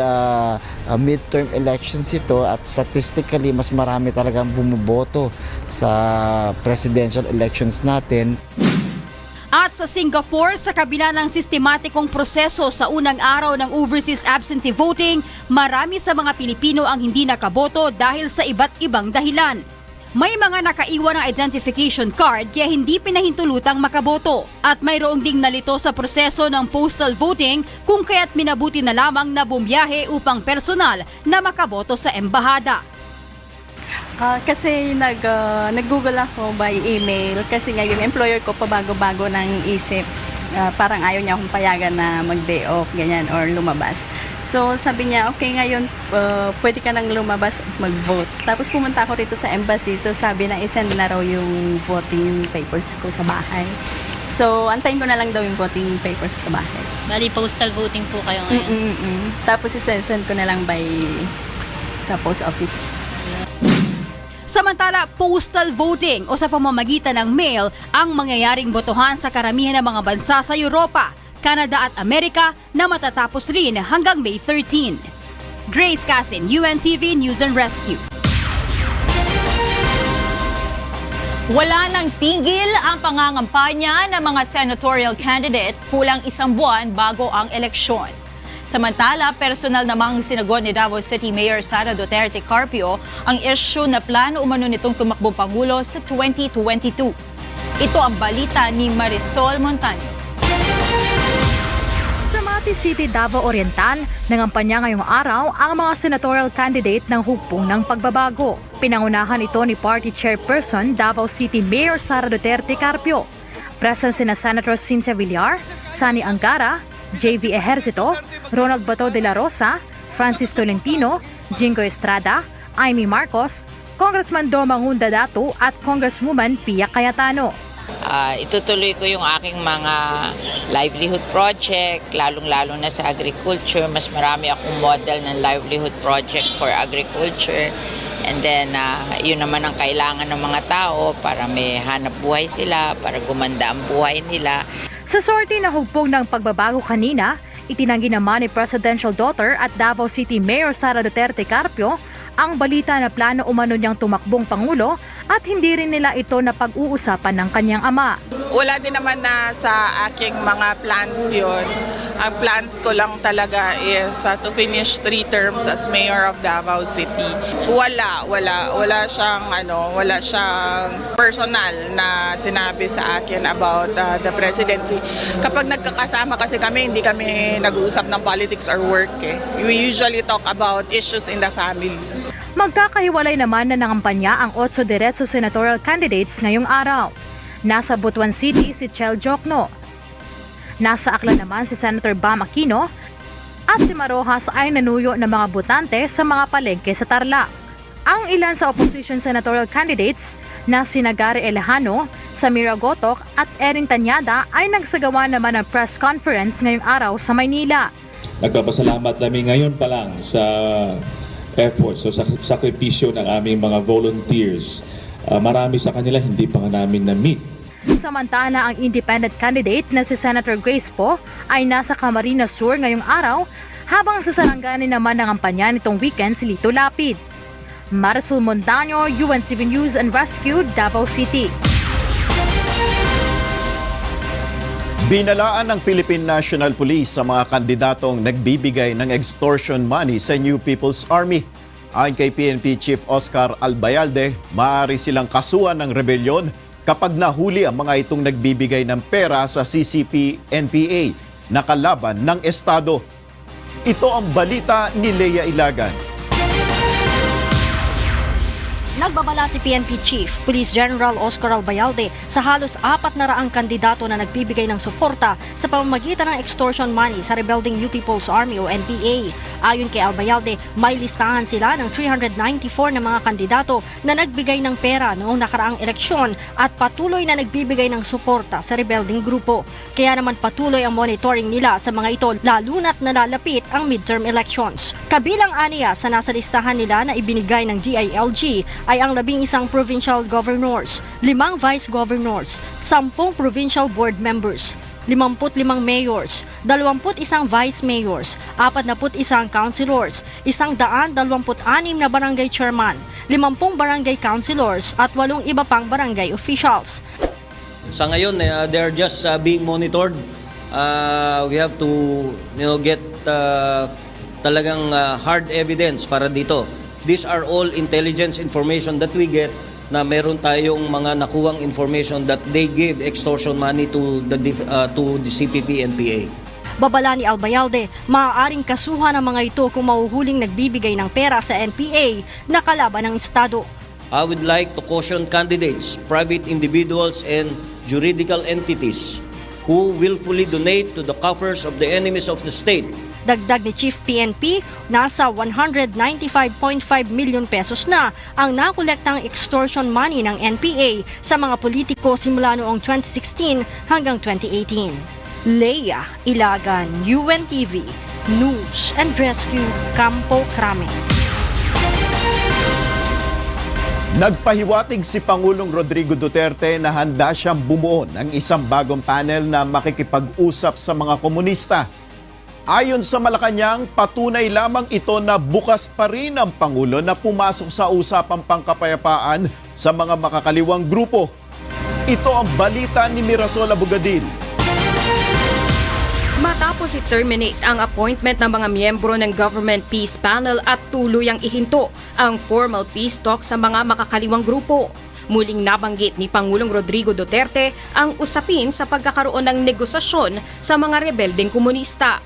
midterm elections ito at statistically mas marami talagang bumuboto sa presidential elections natin. At sa Singapore, sa kabila ng sistematikong proseso sa unang araw ng overseas absentee voting, marami sa mga Pilipino ang hindi nakaboto dahil sa iba't ibang dahilan. May mga nakaiwan ng identification card kaya hindi pinahintulutang makaboto. At mayroong ding nalito sa proseso ng postal voting kung kaya't minabuti na lamang na bumiyahe upang personal na makaboto sa embahada. Kasi nag-google ako by email kasi nga yung employer ko pabago-bago ng isip. Parang ayaw niya akong payagan na mag-day off, ganyan, or lumabas. So sabi niya, okay ngayon, pwede ka nang lumabas mag-vote. Tapos pumunta ako rito sa embassy, so sabi na isend na raw yung voting papers ko sa bahay. So antayin ko na lang daw yung voting papers sa bahay. Bali, postal voting po kayo ngayon? Tapos isend ko na lang sa post office. Samantala, postal voting o sa pamamagitan ng mail ang mangyayaring botohan sa karamihan ng mga bansa sa Europa, Canada at Amerika na matatapos rin hanggang May 13. Grace Casin, UNTV News and Rescue. Wala nang tigil ang pangangampanya ng mga senatorial candidate kulang isang buwan bago ang eleksyon. Samantala, personal namang sinagot ni Davao City Mayor Sara Duterte Carpio ang issue na plano umano nitong tumakbong Pangulo sa 2022. Ito ang balita ni Marisol Montaño. Sa Mati City, Davao Oriental, nangampanya ngayong araw ang mga senatorial candidate ng hugpong ng pagbabago. Pinangunahan ito ni Party Chairperson Davao City Mayor Sara Duterte Carpio. Present sina Senator Cynthia Villar, Sani Angara, JV Ejercito, Ronald Bato de la Rosa, Francis Tolentino, Jingo Estrada, Amy Marcos, Congressman Doma Ngunda Datu at Congresswoman Pia Cayetano. Itutuloy ko yung aking mga livelihood project, lalong-lalo na sa agriculture. Mas marami akong model ng livelihood project for agriculture. And then, yun naman ang kailangan ng mga tao para may hanap buhay sila, para gumanda ang buhay nila. Sa sorte na hugpong ng pagbabago kanina, itinanggi naman ni Presidential Daughter at Davao City Mayor Sara Duterte Carpio ang balita na plano umano niyang tumakbong Pangulo at hindi rin nila ito na pag-uusapan ng kanyang ama. Wala din naman na sa aking mga plans yun. Ang plans ko lang talaga is to finish 3 terms as Mayor of Davao City. Wala siyang personal na sinabi sa akin about the presidency. Kapag nagkakasama kasi kami, hindi kami nag-uusap ng politics or work. We usually talk about issues in the family. Magkakahiwalay naman na nangampanya ang 8 diretso senatorial candidates ngayong araw. Nasa Butuan City si Chel Jokno. Nasa Aklan naman si Senator Bam Aquino at si Marojas ay nanuyo ng mga botante sa mga palengke sa Tarlac. Ang ilan sa opposition senatorial candidates na sina Gary Elejano, Samira Gotok at Erin Tanyada ay nagsagawa naman ng press conference ngayong araw sa Maynila. Nagpapasalamat namin ngayon pa lang sa efforts o sakripisyo ng aming mga volunteers. Marami sa kanila hindi pa nga namin na-meet. Samantala, ang independent candidate na si Senator Grace Poe ay nasa Camarines Sur ngayong araw, habang sa Sarangani naman ng kampanya nitong weekend si Lito Lapid. Marisol Montaño, UNTV News and Rescue, Davao City. Binalaan ng Philippine National Police sa mga kandidatong nagbibigay ng extortion money sa New People's Army. Ayon kay PNP Chief Oscar Albayalde, maaari silang kasuhan ng rebelyon kapag nahuli ang mga itong nagbibigay ng pera sa CCP-NPA na kalaban ng Estado. Ito ang balita ni Lea Ilagan. Nagbabala si PNP Chief Police General Oscar Albayalde sa halos 400 kandidato na nagbibigay ng suporta sa pamamagitan ng extortion money sa rebuilding New People's Army o NPA. Ayon kay Albayalde, may listahan sila ng 394 na mga kandidato na nagbigay ng pera noong nakaraang eleksyon at patuloy na nagbibigay ng suporta sa rebuilding grupo. Kaya naman patuloy ang monitoring nila sa mga ito lalo na't nalalapit ang midterm elections. Kabilang aniya sa nasa listahan nila na ibinigay ng DILG ay ang 11 provincial governors, 5 vice governors, 10 provincial board members, 55 mayors, 21 vice mayors, 41 councilors, 126 na barangay chairman, 50 barangay councilors at 8 iba pang barangay officials. Sa ngayon, they are just being monitored. We have to get talagang hard evidence para dito. These are all intelligence information that we get na meron tayong mga nakuwang information that they gave extortion money to the CPP-NPA. Babala ni Albayalde, maaaring kasuhan ang mga ito kung mahuhuling nagbibigay ng pera sa NPA na kalaban ng Estado. I would like to caution candidates, private individuals and juridical entities who willfully donate to the coffers of the enemies of the state. Dagdag ni Chief PNP, nasa 195.5 million pesos na ang nakolektang extortion money ng NPA sa mga politiko simula noong 2016 hanggang 2018. Lea Ilagan, UNTV, News and Rescue, Campo Crame. Nagpahiwatig si Pangulong Rodrigo Duterte na handa siyang bumuo ng isang bagong panel na makikipag-usap sa mga komunista. Ayon sa Malacanang, patunay lamang ito na bukas pa rin ang Pangulo na pumasok sa usapang pangkapayapaan sa mga makakaliwang grupo. Ito ang balita ni Mirasol Abugadil. Matapos i-terminate ang appointment ng mga miyembro ng Government Peace Panel at tuluyang ihinto ang formal peace talk sa mga makakaliwang grupo. Muling nabanggit ni Pangulong Rodrigo Duterte ang usapin sa pagkakaroon ng negosasyon sa mga rebeldeng komunista.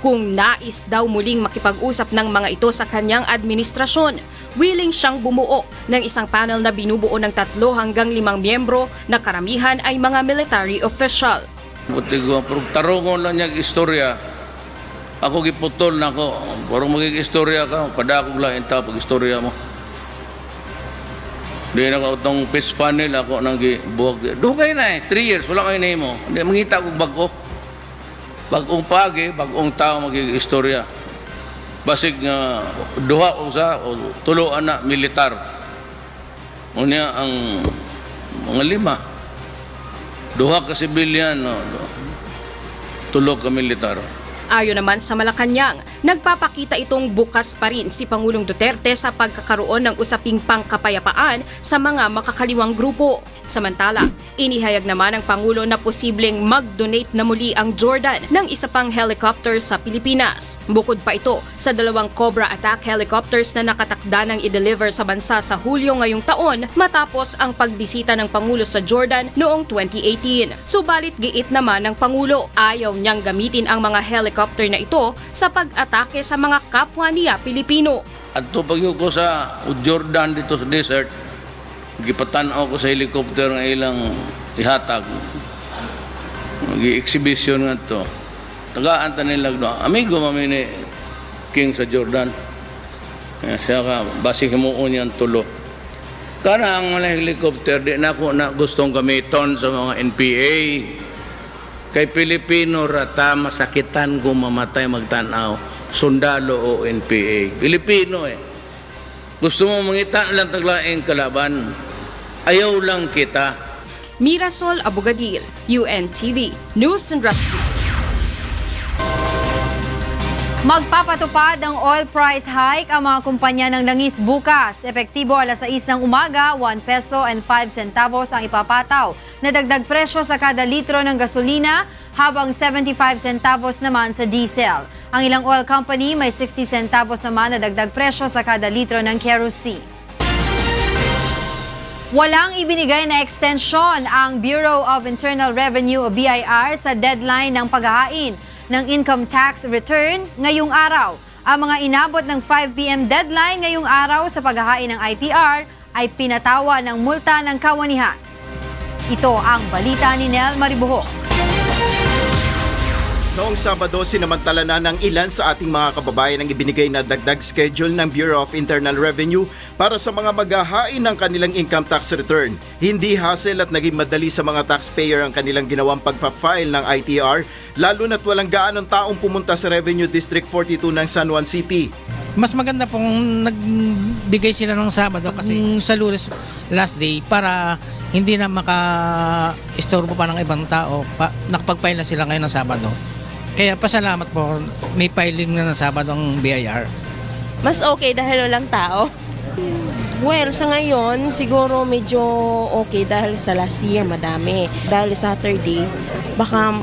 Kung nais daw muling makipag-usap ng mga ito sa kanyang administrasyon, willing siyang bumuo ng isang panel na binubuo ng 3 hanggang 5 miyembro na karamihan ay mga military official. Buti ko, pero tarungon lang niya istorya. Ako giputol na ako. Parang magig-istorya ka, padakog lang yung pag-istorya mo. Di na ako itong peace panel, ako nang gibuwag. Dugay na 3 years, wala kayo na mo. Hindi, mangita akong bago. Bagong pagi, bagong tao magig-istorya. Basig nga duha o sa o tulo anak militar. Unya ang mga 5. Duha ka sibilyan, no, tulo ka militar. Ayon naman sa Malacanang, nagpapakita itong bukas pa rin si Pangulong Duterte sa pagkakaroon ng usaping pangkapayapaan sa mga makakaliwang grupo. Samantala, inihayag naman ng Pangulo na posibleng mag-donate na muli ang Jordan ng isa pang helicopter sa Pilipinas. Bukod pa ito sa 2 Cobra attack helicopters na nakatakda ng i-deliver sa bansa sa Hulyo ngayong taon matapos ang pagbisita ng Pangulo sa Jordan noong 2018. Subalit giit naman ng Pangulo, ayaw niyang gamitin ang mga helicopter na ito sa pag-atake sa mga kapwa niya Pilipino. At ito pagyuko sa Jordan dito sa desert, gipatanaw ko sa helicopter ng ilang ihatag. Mag-exhibition nga ito. Tagaan ta nila, amigo mami ni King sa Jordan. Siya ka, basi himuon niyang tulo. Kana ang mga helicopter, di na ako na gustong gamiton sa mga NPA. Kay Pilipino rata, masakitan kung mamatay magtanaw. Sundalo o NPA. Pilipino Gusto mo mangita lang taglaing kalaban. Ayaw lang kita. Mirasol Abugadil, UNTV, News and Rescue. Magpapatupad ng oil price hike ang mga kumpanya ng langis bukas. Epektibo alas 6 ng umaga, 1 peso and 5 centavos ang ipapataw na dagdag presyo sa kada litro ng gasolina, habang 75 centavos naman sa diesel. Ang ilang oil company may 60 centavos naman na dagdag presyo sa kada litro ng kerosene. Walang ibinigay na extension ang Bureau of Internal Revenue o BIR sa deadline ng paghahain ng income tax return ngayong araw. Ang mga inabot ng 5 p.m. deadline ngayong araw sa paghahain ng ITR ay pinatawa ng multa ng kawanihan. Ito ang balita ni Nel Maribuhok. Noong Sabado, sinamantala na ng ilan sa ating mga kababayan ang ibinigay na dagdag schedule ng Bureau of Internal Revenue para sa mga maghahain ng kanilang income tax return. Hindi hassle at naging madali sa mga taxpayer ang kanilang ginawang pagpa-file ng ITR, lalo na't walang gaanong taong pumunta sa Revenue District 42 ng San Juan City. Mas maganda pong nagbigay sila ng Sabado kasi sa Lunes last day para hindi na maka-istorbo pa ng ibang tao. Nakapag-file na sila ngayon ng Sabado. Kaya pasalamat po, may filing na ng Sabado ang BIR. Mas okay dahil walang tao. Well, sa ngayon, siguro medyo okay dahil sa last year madami. Dahil Saturday, baka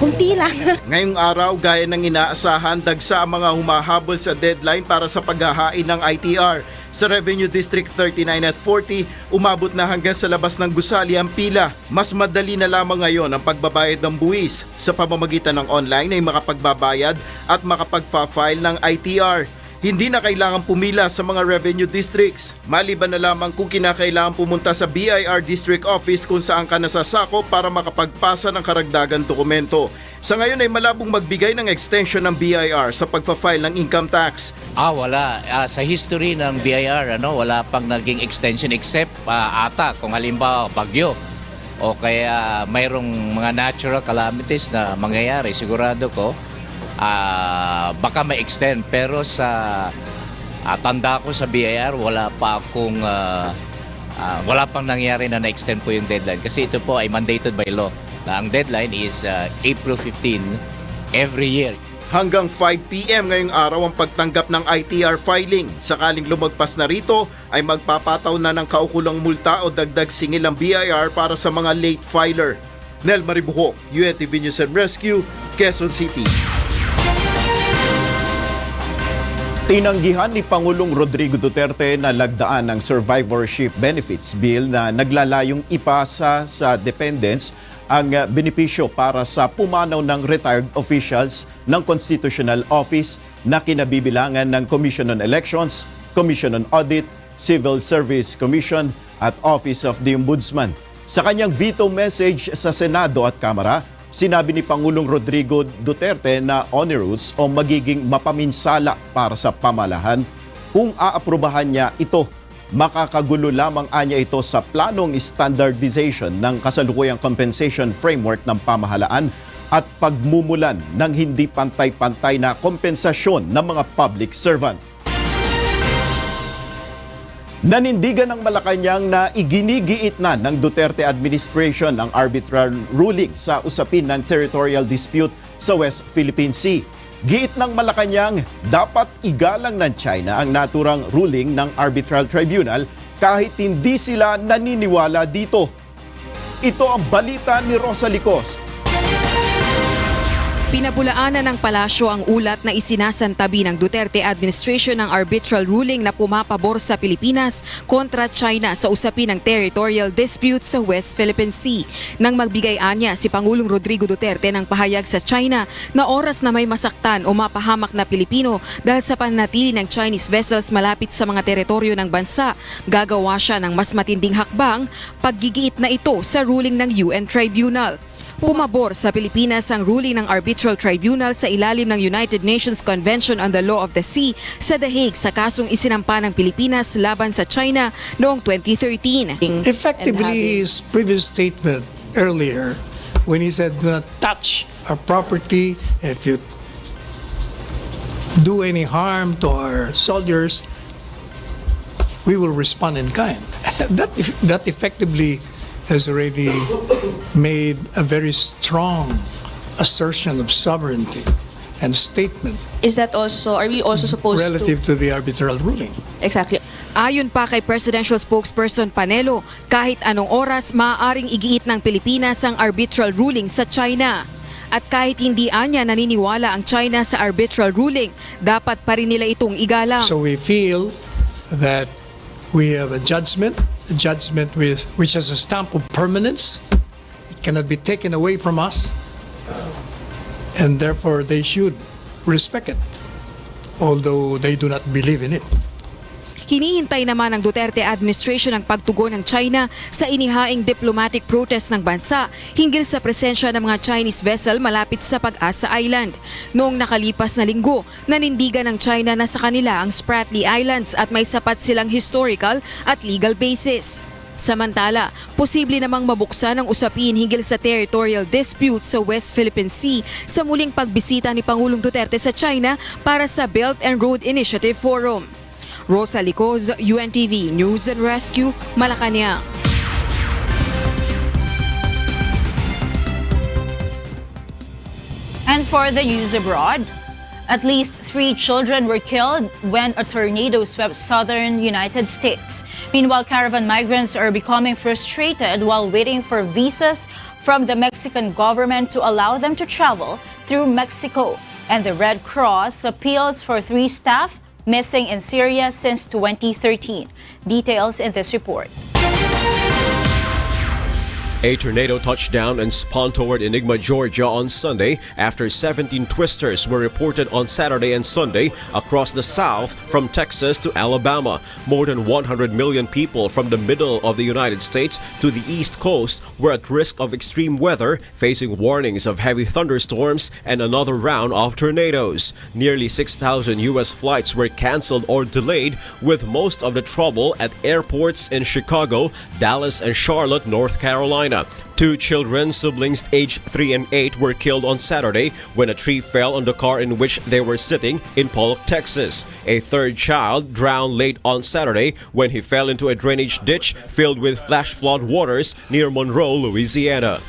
kunti lang. Ngayong araw, gaya ng inaasahan, dagsa ang mga humahabol sa deadline para sa paghahain ng ITR. Sa Revenue District 39 at 40, umabot na hanggang sa labas ng gusali ang pila. Mas madali na lamang ngayon ang pagbabayad ng buwis. Sa pamamagitan ng online ay makapagbabayad at makapagpa-file ng ITR. Hindi na kailangan pumila sa mga revenue districts. Maliban na lamang kung kinakailangan pumunta sa BIR District Office kung saan ka nasasako para makapagpasa ng karagdagang dokumento. Sa ngayon ay malabong magbigay ng extension ng BIR sa pagpa-file ng income tax. Wala. Sa history ng BIR, wala pang naging extension except ata kung halimbawa bagyo o kaya mayroong mga natural calamities na mangyayari. Sigurado ko baka may extend, pero sa tanda ko sa BIR wala pang nangyari na na-extend po yung deadline kasi ito po ay mandated by law. Ang deadline is April 15 every year. Hanggang 5 p.m. ngayong araw ang pagtanggap ng ITR filing. Sakaling lumagpas na rito ay magpapataw na ng kaukulang multa o dagdag singil ang BIR para sa mga late filer. Nel Maribuhok, UNTV News and Rescue, Quezon City. Tinanggihan ni Pangulong Rodrigo Duterte na lagdaan ng Survivorship Benefits Bill na naglalayong ipasa sa dependents ang benepisyo para sa pumanaw ng retired officials ng Constitutional Office na kinabibilangan ng Commission on Elections, Commission on Audit, Civil Service Commission at Office of the Ombudsman. Sa kanyang veto message sa Senado at Kamara, sinabi ni Pangulong Rodrigo Duterte na onerous o magiging mapaminsala para sa pamahalaan kung aaprubahan niya ito. Makakagulo lamang anya ito sa planong standardization ng kasalukuyang compensation framework ng pamahalaan at pagmumulan ng hindi pantay-pantay na kompensasyon ng mga public servant. Nanindigan ng Malacanang na iginigiit na ng Duterte administration ang arbitral ruling sa usapin ng territorial dispute sa West Philippine Sea. Giit ng Malacanang, dapat igalang ng China ang naturang ruling ng arbitral tribunal kahit hindi sila naniniwala dito. Ito ang balita ni Rosa Licos. Pinabulaanan ng palasyo ang ulat na isinasantabi ng Duterte administration ng arbitral ruling na pumapabor sa Pilipinas kontra China sa usapin ng territorial dispute sa West Philippine Sea. Nang magbigay anya si Pangulong Rodrigo Duterte ng pahayag sa China na oras na may masaktan o mapahamak na Pilipino dahil sa pananatili ng Chinese vessels malapit sa mga teritoryo ng bansa, gagawa siya ng mas matinding hakbang, paggigiit na ito sa ruling ng UN Tribunal. Pumabor sa Pilipinas ang ruling ng Arbitral Tribunal sa ilalim ng United Nations Convention on the Law of the Sea sa The Hague sa kasong isinampa ng Pilipinas laban sa China noong 2013. Effectively, his previous statement earlier when he said, do not touch our property, if you do any harm to our soldiers, we will respond in kind. That effectively has already made a very strong assertion of sovereignty and statement. Is that also, are we also supposed relative to the arbitral ruling? Exactly. Ayon pa kay Presidential Spokesperson Panelo, kahit anong oras maaaring igiit ng Pilipinas ang arbitral ruling sa China. At kahit hindi anya naniniwala ang China sa arbitral ruling, dapat pa rin nila itong igalang. So we feel that we have a judgment which has a stamp of permanence. It cannot be taken away from us. and therefore they should respect it, although they do not believe in it. Hinihintay naman ng Duterte administration ang pagtugon ng China sa inihaing diplomatic protest ng bansa hinggil sa presensya ng mga Chinese vessel malapit sa Pag-asa Island. Noong nakalipas na linggo, nanindigan ng China na sa kanila ang Spratly Islands at may sapat silang historical at legal basis. Samantala, posible namang mabuksan ang usapin hinggil sa territorial dispute sa West Philippine Sea sa muling pagbisita ni Pangulong Duterte sa China para sa Belt and Road Initiative Forum. Rosa Licoz, UNTV News and Rescue, Malacanang. And for the news abroad, at least 3 children were killed when a tornado swept southern United States. Meanwhile, caravan migrants are becoming frustrated while waiting for visas from the Mexican government to allow them to travel through Mexico. And the Red Cross appeals for 3 staff missing in Syria since 2013. Details in this report. A tornado touched down and spun toward Enigma, Georgia on Sunday after 17 twisters were reported on Saturday and Sunday across the south from Texas to Alabama. More than 100 million people from the middle of the United States to the East Coast were at risk of extreme weather, facing warnings of heavy thunderstorms and another round of tornadoes. Nearly 6,000 U.S. flights were canceled or delayed, with most of the trouble at airports in Chicago, Dallas, and Charlotte, North Carolina. 2 children, siblings aged 3 and 8, were killed on Saturday when a tree fell on the car in which they were sitting in Pollock, Texas. A 3rd child drowned late on Saturday when he fell into a drainage ditch filled with flash flood waters near Monroe, Louisiana.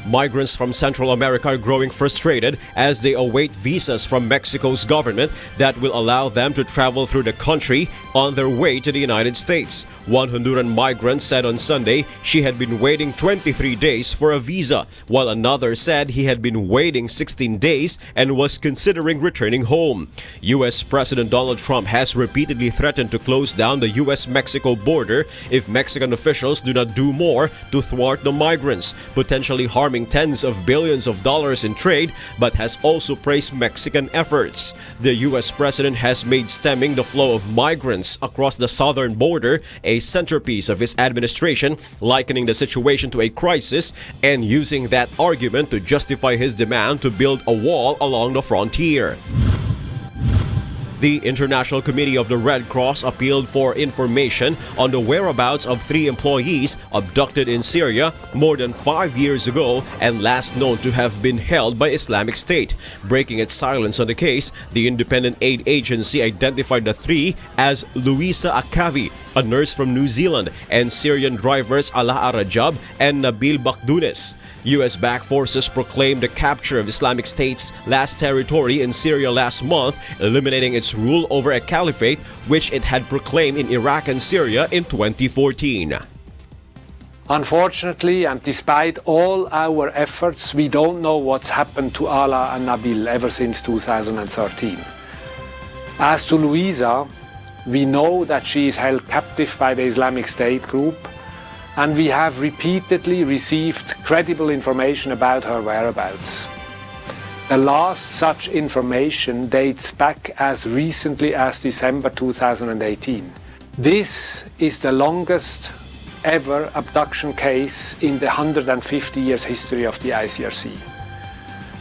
Migrants from Central America are growing frustrated as they await visas from Mexico's government that will allow them to travel through the country on their way to the United States. One Honduran migrant said on Sunday she had been waiting 23 days for a visa, while another said he had been waiting 16 days and was considering returning home. U.S. President Donald Trump has repeatedly threatened to close down the U.S.-Mexico border if Mexican officials do not do more to thwart the migrants, potentially harming tens of billions of dollars in trade, but has also praised Mexican efforts. The U.S. president has made stemming the flow of migrants across the southern border a centerpiece of his administration, likening the situation to a crisis and using that argument to justify his demand to build a wall along the frontier. The International Committee of the Red Cross appealed for information on the whereabouts of 3 employees abducted in Syria more than 5 years ago and last known to have been held by Islamic State. Breaking its silence on the case, the independent aid agency identified the 3 as Luisa Akavi, a nurse from New Zealand, and Syrian drivers Alaa Rajab and Nabil Bakdunes. U.S.-backed forces proclaimed the capture of Islamic State's last territory in Syria last month, eliminating its rule over a caliphate which it had proclaimed in Iraq and Syria in 2014. Unfortunately, and despite all our efforts, we don't know what's happened to Ala and Nabil ever since 2013. As to Luisa, we know that she is held captive by the Islamic State group, and we have repeatedly received credible information about her whereabouts. The last such information dates back as recently as December 2018. This is the longest ever abduction case in the 150 years history of the ICRC.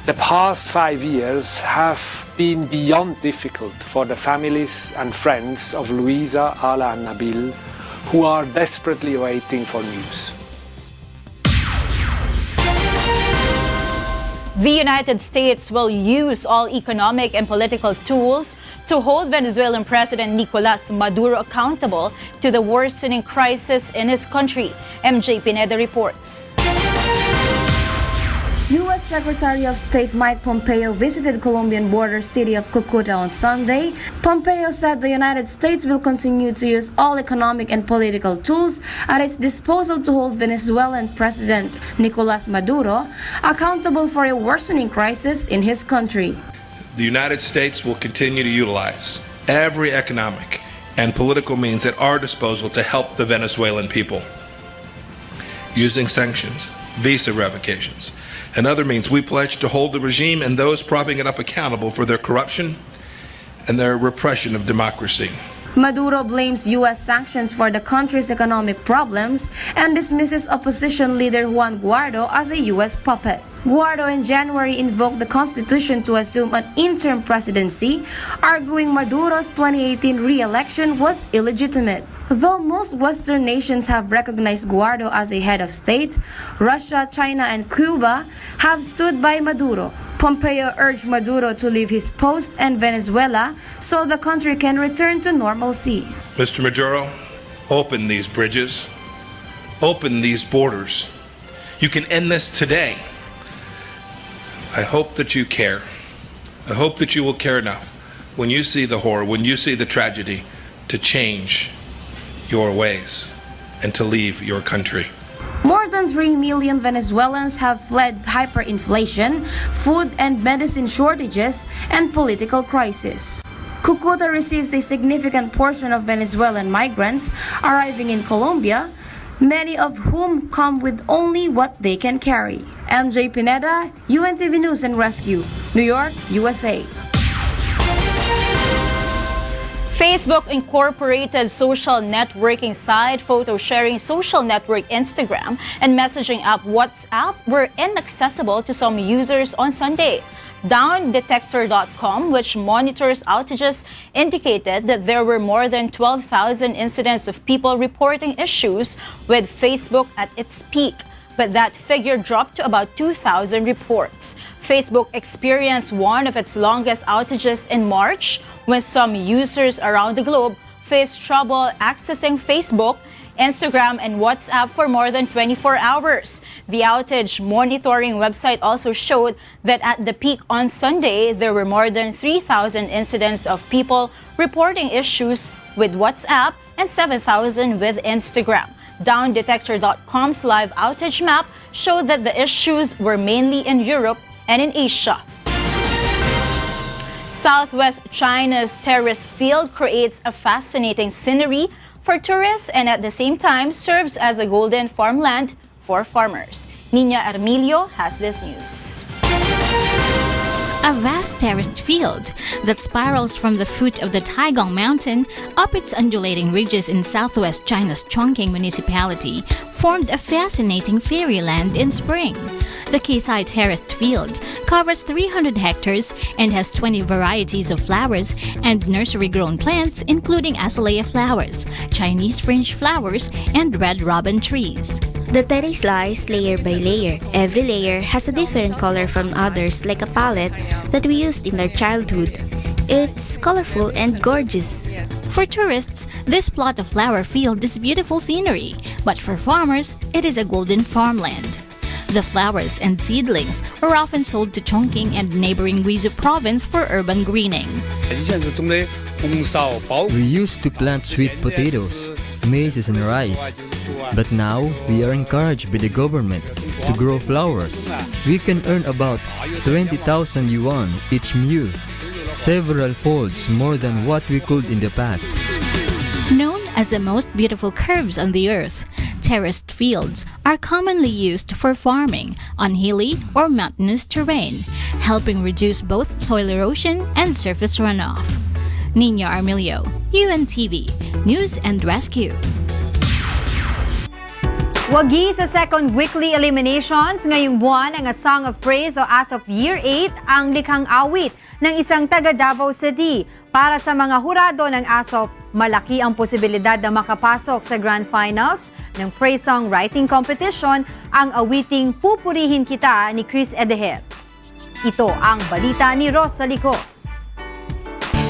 The past 5 years have been beyond difficult for the families and friends of Luisa, Ala and Nabil, who are desperately waiting for news. The United States will use all economic and political tools to hold Venezuelan President Nicolas Maduro accountable to the worsening crisis in his country. MJ Pineda reports. U.S. Secretary of State Mike Pompeo visited Colombian border city of Cucuta on Sunday. Pompeo said the United States will continue to use all economic and political tools at its disposal to hold Venezuelan President Nicolas Maduro accountable for a worsening crisis in his country. The United States will continue to utilize every economic and political means at our disposal to help the Venezuelan people, using sanctions, visa revocations, and other means, we pledge to hold the regime and those propping it up accountable for their corruption and their repression of democracy. Maduro blames U.S. sanctions for the country's economic problems and dismisses opposition leader Juan Guaido as a U.S. puppet. Guaido in January invoked the Constitution to assume an interim presidency, arguing Maduro's 2018 re-election was illegitimate. Though most Western nations have recognized Guaido as a head of state, Russia, China, and Cuba have stood by Maduro. Pompeo urged Maduro to leave his post and Venezuela so the country can return to normalcy. Mr. Maduro, open these bridges, open these borders. You can end this today. I hope that you care. I hope that you will care enough when you see the horror, when you see the tragedy, to change your ways and to leave your country. More than 3 million Venezuelans have fled hyperinflation, food and medicine shortages, and political crisis. Cucuta receives a significant portion of Venezuelan migrants arriving in Colombia, many of whom come with only what they can carry. MJ Pineda, UNTV News and Rescue, New York, USA. Facebook incorporated social networking site, photo sharing social network Instagram, and messaging app WhatsApp were inaccessible to some users on Sunday. DownDetector.com, which monitors outages, indicated that there were more than 12,000 incidents of people reporting issues with Facebook at its peak, but that figure dropped to about 2,000 reports. Facebook experienced one of its longest outages in March when some users around the globe faced trouble accessing Facebook, Instagram, and WhatsApp for more than 24 hours. The outage monitoring website also showed that at the peak on Sunday, there were more than 3,000 incidents of people reporting issues with WhatsApp and 7,000 with Instagram. DownDetector.com's live outage map showed that the issues were mainly in Europe and in Asia. Southwest China's terrace field creates a fascinating scenery for tourists and at the same time serves as a golden farmland for farmers. Nina Ermilio has this news. A vast terraced field that spirals from the foot of the Taigong Mountain up its undulating ridges in southwest China's Chongqing municipality formed a fascinating fairyland in spring. The Keisai terraced field covers 300 hectares and has 20 varieties of flowers and nursery-grown plants including azalea flowers, Chinese fringe flowers, and red robin trees. The terrace lies layer by layer. Every layer has a different color from others, like a palette that we used in our childhood. It's colorful and gorgeous. For tourists, this plot of flower field is beautiful scenery, but for farmers, it is a golden farmland. The flowers and seedlings are often sold to Chongqing and neighboring Guizhou province for urban greening. We used to plant sweet potatoes, maize and rice, but now we are encouraged by the government to grow flowers. We can earn about 20,000 yuan each year, several folds more than what we could in the past. Known as the most beautiful curves on the earth, terraced fields are commonly used for farming on hilly or mountainous terrain, helping reduce both soil erosion and surface runoff. Nina Armilio, UNTV, News and Rescue. Wagi sa second weekly eliminations ngayong buwan ang A Song of Praise o as of Year 8 ang likhang awit ng isang taga Davao City. Para sa mga hurado ng ASOP, malaki ang posibilidad na makapasok sa Grand Finals ng Praise Song Writing Competition ang awiting Pupurihin Kita ni Chris Edeher. Ito ang balita ni Ross Salicos.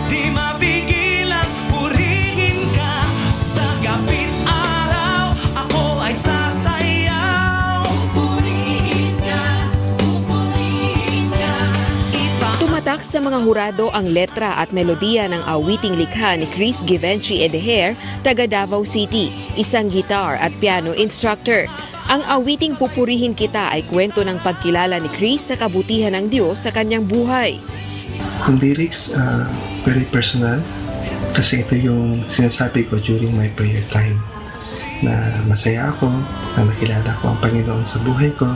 Di mapigilang purihin ka sa gabit araw, ako ay sasayaw. Pupurihin ka, pupurihin ka. Tumatak sa mga hurado ang letra at melodiya ng awiting likha ni Chris Givenchy Edeher, taga Davao City, isang guitar at piano instructor. Ang awiting Pupurihin Kita ay kwento ng pagkilala ni Chris sa kabutihan ng Diyos sa kanyang buhay. Ang lyrics, very personal kasi ito yung sinasabi ko during my prayer time na masaya ako na nakilala ko ang Panginoon sa buhay ko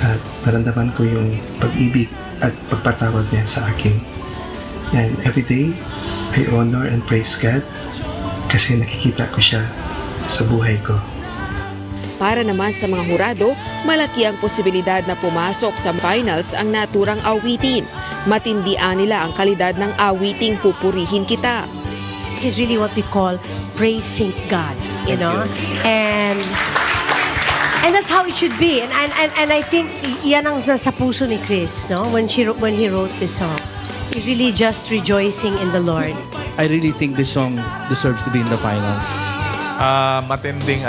at naramdaman ko yung pag-ibig at pagpatawad niya sa akin. And every day, I honor and praise God kasi nakikita ko siya sa buhay ko. Para naman sa mga hurado, malaki ang posibilidad na pumasok sa finals ang naturang awitin. Matindian nila ang kalidad ng awiting Pupurihin Kita. It is really what we call praising God, you know? And that's how it should be. And I think yan ang nasa puso ni Chris, no? When he wrote this song. He's really just rejoicing in the Lord. I really think this song deserves to be in the finals. Matinding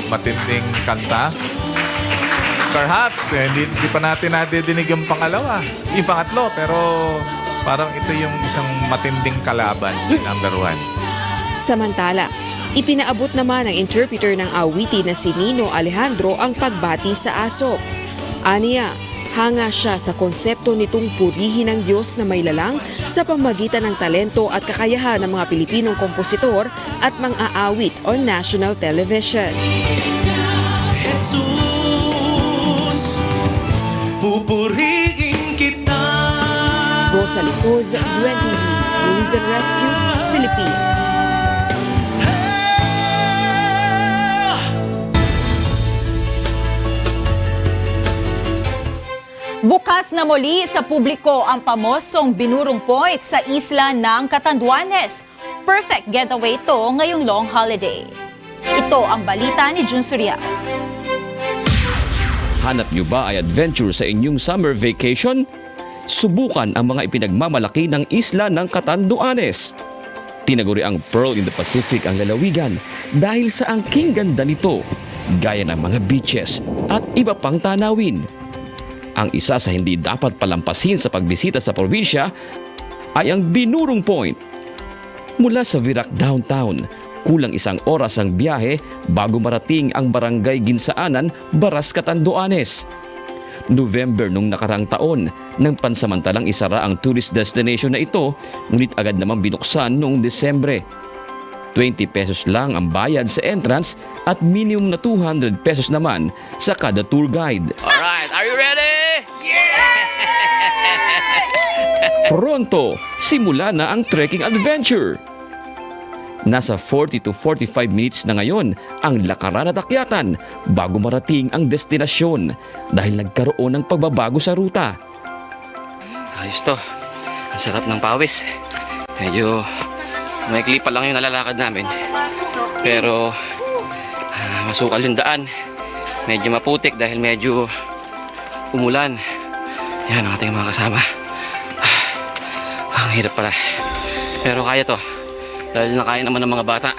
matinding kanta. Perhaps, hindi pa natin nadidinig yung pangalawa, yung pangatlo, pero parang ito yung isang matinding kalaban, number 1. Samantala, ipinaabot naman ng interpreter ng awitin na si Nino Alejandro ang pagbati sa ASOP. Aniya, hanga siya sa konsepto nitong purihin ng Diyos na may lalang sa pamamagitan ng talento at kakayahan ng mga Pilipinong kompositor at mang-aawit on national television. Jesus, pupurihin kita. Rosa Licoz, UNTV News and Rescue, Philippines. Bukas na muli sa publiko ang pamosong binurong point sa isla ng Catanduanes. Perfect getaway ito ngayong long holiday. Ito ang balita ni Jun Surya. Hanap niyo ba ay adventure sa inyong summer vacation? Subukan ang mga ipinagmamalaki ng isla ng Catanduanes. Tinaguri ang Pearl in the Pacific ang lalawigan dahil sa angking ganda nito, gaya ng mga beaches at iba pang tanawin. Ang isa sa hindi dapat palampasin sa pagbisita sa probinsya ay ang Binurong Point. Mula sa Virac Downtown, kulang 1 oras ang biyahe bago marating ang Barangay Ginsaanan, Baras, Catanduanes. November nung nakarang taon nang pansamantalang isara ang tourist destination na ito, ngunit agad namang binuksan noong Desembre. 20 pesos lang ang bayad sa entrance at minimum na 200 pesos naman sa kada tour guide. Alright, are you ready? Pronto, simula na ang trekking adventure. Nasa 40 to 45 minutes na ngayon ang lakaran at akyatan bago marating ang destinasyon dahil nagkaroon ng pagbabago sa ruta. Ayos to. Ang sarap ng pawis. Medyo maikli pa lang yung nalalakad namin. Pero masukal yung daan. Medyo maputik dahil medyo umulan. Yan ang ating mga kasama. Ang hirap pala. Pero kaya to. Dahil nakaya naman ng mga bata.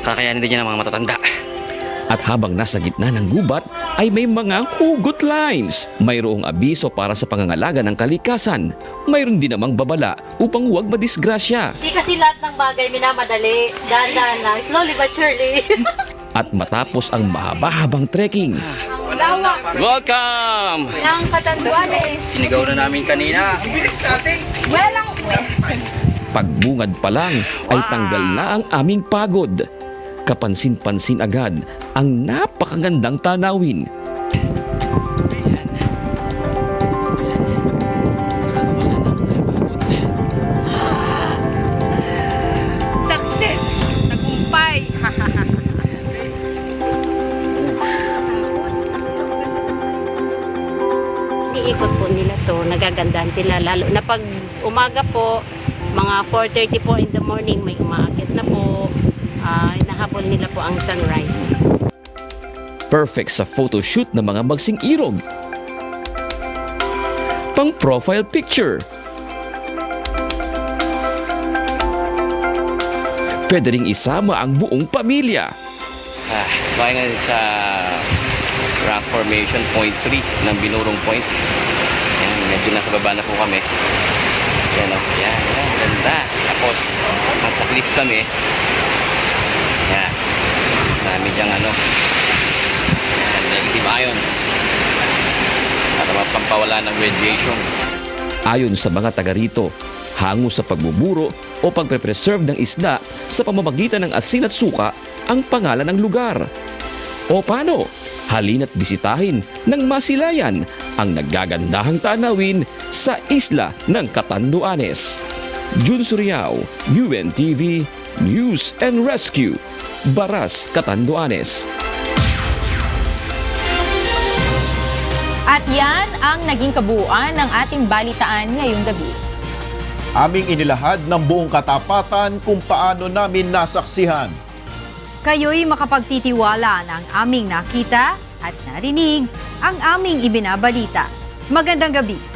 Kakayanin din niya ng mga matatanda. At habang nasa gitna ng gubat ay may mga hugot lines. Mayroong abiso para sa pangangalaga ng kalikasan. Mayroon din namang babala upang huwag madisgrasya. Hindi kasi lahat ng bagay minamadali. Dahan-dahan lang. Slowly but surely. At matapos ang mahaba-habang trekking, welcome! Ng Catanduanes. Sinigaw na namin kanina. Walang pagbungad pa lang ay tanggal na ang aming pagod. Kapansin-pansin agad ang napakagandang tanawin. success. Tagumpay. Iikot po nila to, nagagandahan sila lalo na pag umaga po, mga 4:30 po in the morning may umaakit na po. Hinahabol nila po ang sunrise. Perfect sa photoshoot ng mga magsing irog. Pang profile picture. Pwede ring isama ang buong pamilya. Bahay ngayon sa rock formation point 3 ng Binurong Point. Yan, medyo nasa baba na po kami. Yan o, yan, ganda. Tapos, nasa cliff kami. Yan, dami diyang yan, negative ions. Para mapampawala ng radiation. Ayon sa mga taga rito, hango sa pagbuburo o pagprepreserve ng isda sa pamamagitan ng asin at suka ang pangalan ng lugar. O paano? Halina't bisitahin ng masilayan ang nagagandahang tanawin sa isla ng Catanduanes. Jun Suriao, UNTV, News and Rescue, Baras, Catanduanes. At yan ang naging kabuuan ng ating balitaan ngayong gabi. Aming inilahad ng buong katapatan kung paano namin nasaksihan. Kayo'y makapagtitiwala ng aming nakita at narinig ang aming ibinabalita. Magandang gabi.